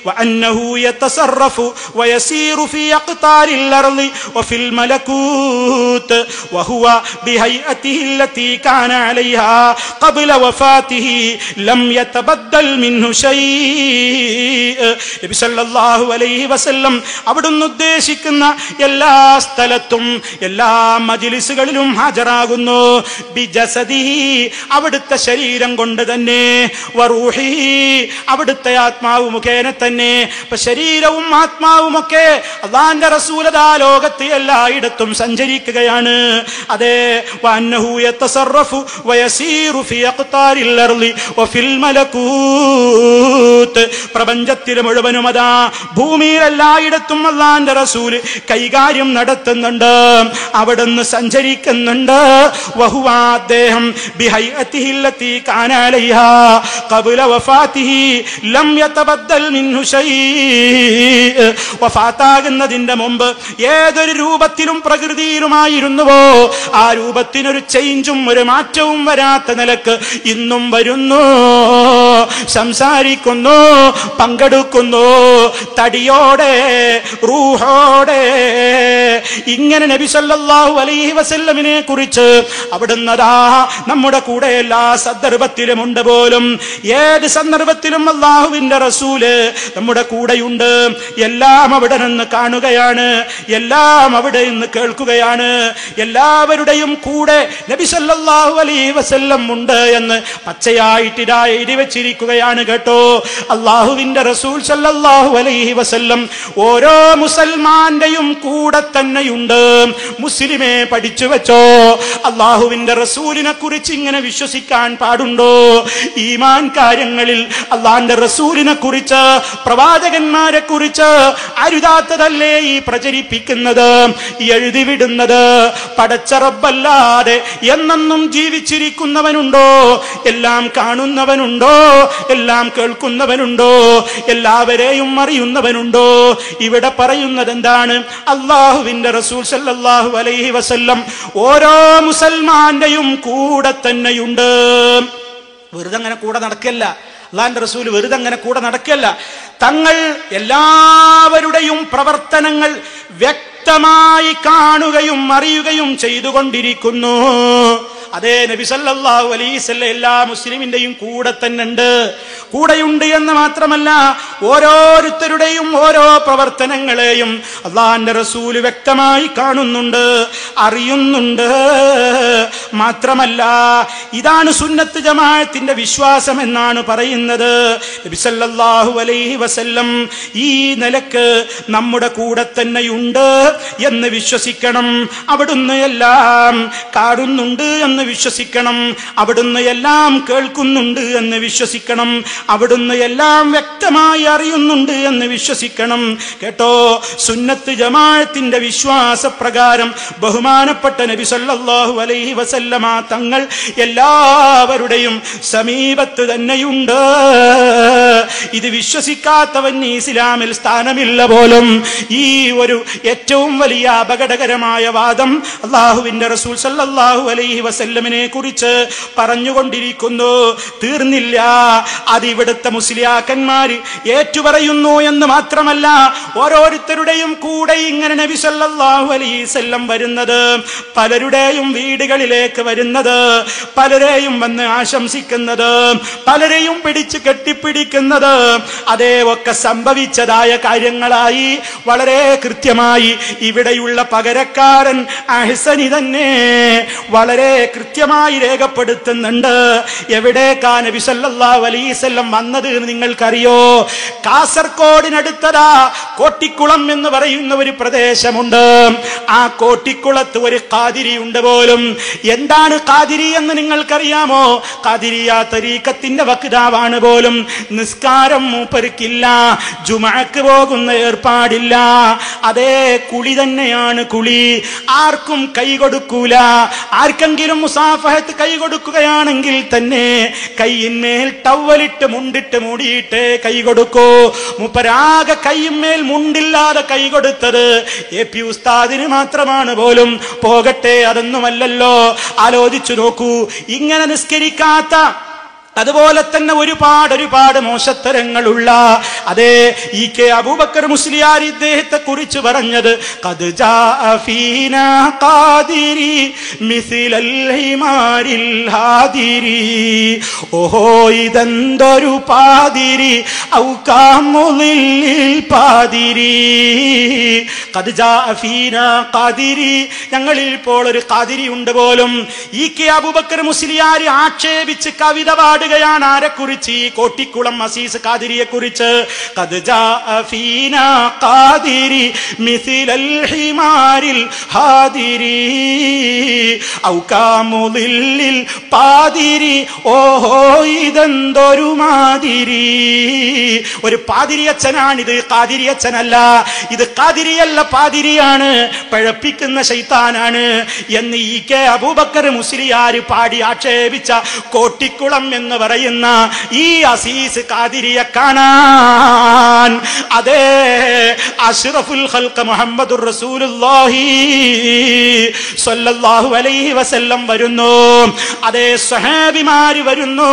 وأنه يتصرف ويسير في أقطار الأرض وفي الملكوت وهو بهيئته التي كان عليها قبل وفاته لم يتبدل منه شيء. നബി സല്ലല്ലാഹു അലൈഹി വസല്ലം അവിടുന്ന് ഉദ്ദേശിക്കുന്ന എല്ലാ സ്ഥലത്തും എല്ലാ മജ്ലിസുകളിലും ഹാജരാകുന്നു. ബിജസദിഹി, അവിടുത്തെ ശരീരം കൊണ്ട് തന്നെ, വറൂഹിഹി, അവിടുത്തെ ആത്മാവ് മുഖേന തന്നെ. ഇപ്പൊ ശരീരവും ആത്മാവുമൊക്കെ അല്ലാഹുവിന്റെ റസൂലതാ ലോകത്ത് എല്ലായിടത്തും സഞ്ചരിക്കുകയാണ്. അതെ, വഅന്നഹു യതസറഫു വയസീറു ഫീ അഖ്താരിൽ അർളി വഫിൽ മലകൂത്ത്. പ്രപഞ്ചത്തിൽ മുഴുവനും അതാ ഭൂമിയിൽ എല്ലായിടത്തും അല്ലാഹുവിന്റെ റസൂല് കൈകാര്യം നടത്തുന്നുണ്ട്, അവിടുന്ന് സഞ്ചരിക്കുന്നുണ്ട്. വഹുവ അദ്ദേഹം ബിഹൈഅതിഹി അല്ലതി കാന അലൈഹാ ഖബ്ല വഫാതിഹി ലം യതബദ്ദൽ മിൻഹു ശൈഅ. വഫാത്താകുന്നതിന്റെ മുമ്പ് ഏതൊരു രൂപത്തിലും പ്രകൃതിയിലുമായിരുന്നുവോ ആ രൂപത്തിനൊരു ചേഞ്ചും ഒരു മാറ്റവും വരാത്ത നിലക്ക് ഇന്നും വരുന്നു, സംസാരിക്കുന്നു, പങ്കെടുക്കുന്നു, തടിയോടെ റൂഹോടെ. ഇങ്ങനെ നബി സല്ലല്ലാഹു അലൈഹി വസല്ലമിനെ കുറിച്ച് അവിടുന്ന് അതാ നമ്മുടെ കൂടെ എല്ലാ സന്ദർഭത്തിലും ഉണ്ട്. പോലും ഏത് സന്ദർഭത്തിലും അല്ലാഹുവിന്റെ റസൂല് നമ്മുടെ കൂടെയുണ്ട്. എല്ലാം അവിടെ നിന്ന് കാണുകയാണ്, എല്ലാം അവിടെ നിന്ന് കേൾക്കുകയാണ്. എല്ലാവരുടെയും കൂടെ നബി സല്ലല്ലാഹു അലൈഹി വസല്ലം ഉണ്ട് എന്ന് പച്ചയായിട്ട് എഴുതി വെച്ചിരിക്കുകയാണ് കേട്ടോ. അല്ലാഹുവിന്റെ റസൂൽ സല്ലല്ലാഹു അലൈഹി വസല്ലം ഓരോ മുസൽമാന്റെയും കൂടെ തന്നെയുണ്ട്. മുസ്ലിമേ പഠിച്ചു വെച്ചോ, അല്ലാഹുവിന്റെ റസൂലിനെ കുറിച്ച് ഇങ്ങനെ വിശ്വസിക്കാൻ പാടുണ്ടോ? ഈമാൻ കാര്യങ്ങളിൽ അല്ലാഹുവിന്റെ റസൂലിനെ കുറിച്ച്, പ്രവാചകന്മാരെ കുറിച്ച് അരുതാത്തതല്ലേ ഈ പ്രചരിപ്പിക്കുന്നത്, എഴുതിവിടുന്നത്? പടച്ച റബ്ബല്ലാതെ എന്നെന്നും ജീവിച്ചിരിക്കുന്നവനുണ്ടോ? എല്ലാം കാണുന്നവനുണ്ടോ? എല്ലാം കേൾക്കുന്നവനുണ്ടോ? എല്ലാവരെയും അറിയുന്നവനുണ്ടോ? ഇവിടെ പറയുന്നത് എന്താണ്? അല്ലാഹുവിന്റെ റസൂൽ സല്ലല്ലാഹു അലൈഹി വസല്ലം ഓരോ മുസൽമാന്റെയും കൂടെ തന്നെയുണ്ട്. വെറുതെ അങ്ങനെ കൂടെ നടക്കല്ല. അല്ലാഹുവിന്റെ റസൂൽ വെറുതെ അങ്ങനെ കൂടെ നടക്കല്ല. തങ്ങൾ എല്ലാവരുടെയും പ്രവർത്തനങ്ങൾ വ്യക്തമായി കാണുകയും അറിയുകയും ചെയ്തുകൊണ്ടിരിക്കുന്നു. അതേ, നബി സല്ലല്ലാഹു അലൈഹി വസല്ലം എല്ലാ മുസ്ലിമിന്റെയും കൂടെ തന്നെ ഉണ്ട്. കൂടെയുണ്ട് എന്ന് മാത്രമല്ല, ഓരോരുത്തരുടെയും ഓരോ പ്രവർത്തനങ്ങളെയും അല്ലാഹുവിന്റെ റസൂൽ വ്യക്തമായി കാണുന്നുണ്ട്, അറിയുന്നുണ്ട്. മാത്രമല്ല, ഇതാണ് സുന്നത്ത് ജമാഅത്തിന്റെ വിശ്വാസം എന്നാണ് പറയുന്നത്. നബി സല്ലല്ലാഹു അലൈഹി വസല്ലം ഈ നിലക്ക് നമ്മുടെ കൂടെ തന്നെയുണ്ട് എന്ന് വിശ്വസിക്കണം. അവിടുന്ന് എല്ലാം കാണുന്നുണ്ട് എന്ന് വിശ്വസിക്കണം. അവിടുന്ന് എല്ലാം കേൾക്കുന്നുണ്ട് എന്ന് വിശ്വസിക്കണം. അവിടുന്ന് എല്ലാം വ്യക്തമായി അറിയുന്നുണ്ട് എന്ന് വിശ്വസിക്കണം കേട്ടോ. സുന്നത്ത് ജമാഅത്തിന്റെ വിശ്വാസപ്രകാരം ബഹുമാനപ്പെട്ട നബി സല്ലല്ലാഹു അലൈഹി വസല്ലമ തങ്ങൾ എല്ലാവരുടെയും സമീപത്ത് തന്നെയുണ്ട്. ഇത് വിശ്വസിക്കാത്തവൻ ഇസ്ലാമിൽ സ്ഥാനമില്ല പോലും. ഈ ഒരു ഏറ്റവും വലിയ അപകടകരമായ വാദം അല്ലാഹുവിന്റെ റസൂൽ സല്ലല്ലാഹു അലൈഹി വസല്ലമിനെ കുറിച്ച് പറഞ്ഞുകൊണ്ടിരിക്കുന്നു. തീർന്നില്ല. അത് ഇവിടുത്തെ മുസ്ലിയാക്കന്മാര് ഏറ്റുപറയുന്നു എന്ന് മാത്രമല്ല, ഓരോരുത്തരുടെയും കൂടെ ഇങ്ങനെ നബി സല്ലല്ലാഹു അലൈഹി വസല്ലം വരുന്നത്, പലരുടെയും വീടുകളിലേക്ക് വരുന്നത്, പലരെയും വന്ന് ആശംസിക്കുന്നത്, പലരെയും പിടിച്ച് കെട്ടിപ്പിടിക്കുന്നത്, അതേ ഒക്കെ സംഭവിച്ചതായ കാര്യങ്ങളായി വളരെ കൃത്യമായി ഇവിടെയുള്ള പകരക്കാരൻ അഹ്സനി തന്നെ വളരെ കൃത്യമായി രേഖപ്പെടുത്തുന്നുണ്ട്. എവിടേക്കാ നബി സല്ലല്ലാഹു അലൈഹി വസല്ലം വന്നത് എന്ന് നിങ്ങൾക്കറിയോ? കാസർഗോഡിനടുത്തതാ കോട്ടിക്കുളം എന്ന് പറയുന്ന ഒരു പ്രദേശമുണ്ട്. ആ കോട്ടിക്കുളത്ത് ഒരു ഖാദിരി ഉണ്ട് പോലും. എന്താണ് ഖാദിരി എന്ന് നിങ്ങൾക്കറിയാമോ? ഖാദിരിയ തരീഖത്തിന്റെ വക്താവാണ് പോലും. നിസ്കാരം മൂപ്പർക്കില്ല, ജുമഅക്ക് പോകുന്ന ഏർപ്പാടില്ല. അതേ, കുളി തന്നെയാണ് കുളി. ആർക്കും കൈ കൊടുക്കൂല. ആർക്കെങ്കിലും മുസാഫഹത്ത് കൈ കൊടുക്കുകയാണെങ്കിൽ തന്നെ കൈയിന്മേൽ ടവലിട്ട് മുണ്ടിട്ട് മൂടിയിട്ട് കൈ കൊടുക്കൂ. മുപ്പരാകെ കൈയിന്മേൽ മുണ്ടില്ലാതെ കൈ കൊടുത്തത് AP ഉസ്താദിന് മാത്രമാണ് പോലും. പോകട്ടെ, അതൊന്നുമല്ലല്ലോ. ആലോചിച്ചു നോക്കൂ. ഇങ്ങനെ നിസ്കരിക്കാത്ത, അതുപോലെ തന്നെ ഒരുപാട് മോശത്തരങ്ങളുള്ള, അതേ, EK അബൂബക്കർ മുസ്ലിയാർ ഇദ്ദേഹത്തെ കുറിച്ച് പറഞ്ഞത് ഖദ് ജാഅ ഫീനാ ഖാദിരി മിസ്ലൽ ഹിമാരിൽ ഹാദിരി. ഓഹോ, ഇതെന്തൊരു പാതിരി, ഔകാമുലിൽ പാതിരി. ഖദ് ജാഅ ഫീനാ ഖാദിരി, ഞങ്ങളിൽ ഇപ്പോൾ ഒരു ഖാദിരി ഉണ്ട് പോലും. EK അബൂബക്കർ മുസ്ലിയാർ ആക്ഷേപിച്ച് കവിത പാടുക പാടുകയാണ് ആരെക്കുറിച്ച്? ഈ കോട്ടിക്കുളം അസീസ് ഖാദിരിയെ കുറിച്ച്. ഖദ് ജാഅ ഫീനാ ഖാദിരി മിസ്ലൽ ഹിമാരിൽ ഹാദിരി ഔ കാമുദില്ലിൽ പാതിരി. ഓഹോ ഇതെന്തൊരു മാതിരി. ഒരു പാതിരിയച്ഛനാണിത്, ഖാദിരിയച്ഛനല്ല. ഇത് ഖാദിരിയല്ല, പാതിരിയാണ്, പഴപ്പിക്കുന്ന ശൈത്താനാണ് എന്ന് ഇ കെ അബൂബക്കർ മുസ്ലിയാർ പാടി ആക്ഷേപിച്ച കോട്ടിക്കുളം എന്ന് പറയുന്ന ഈ അസീസ് ഖാദിരിയെ കാണാൻ അതേ അഷ്റഫുൽ ഖൽഖ് മുഹമ്മദുർ റസൂലുള്ളാഹി സ്വല്ലല്ലാഹു അലൈഹി വസല്ലം വരുന്നു. അതേ സ്വഹാബിമാര് വരുന്നു.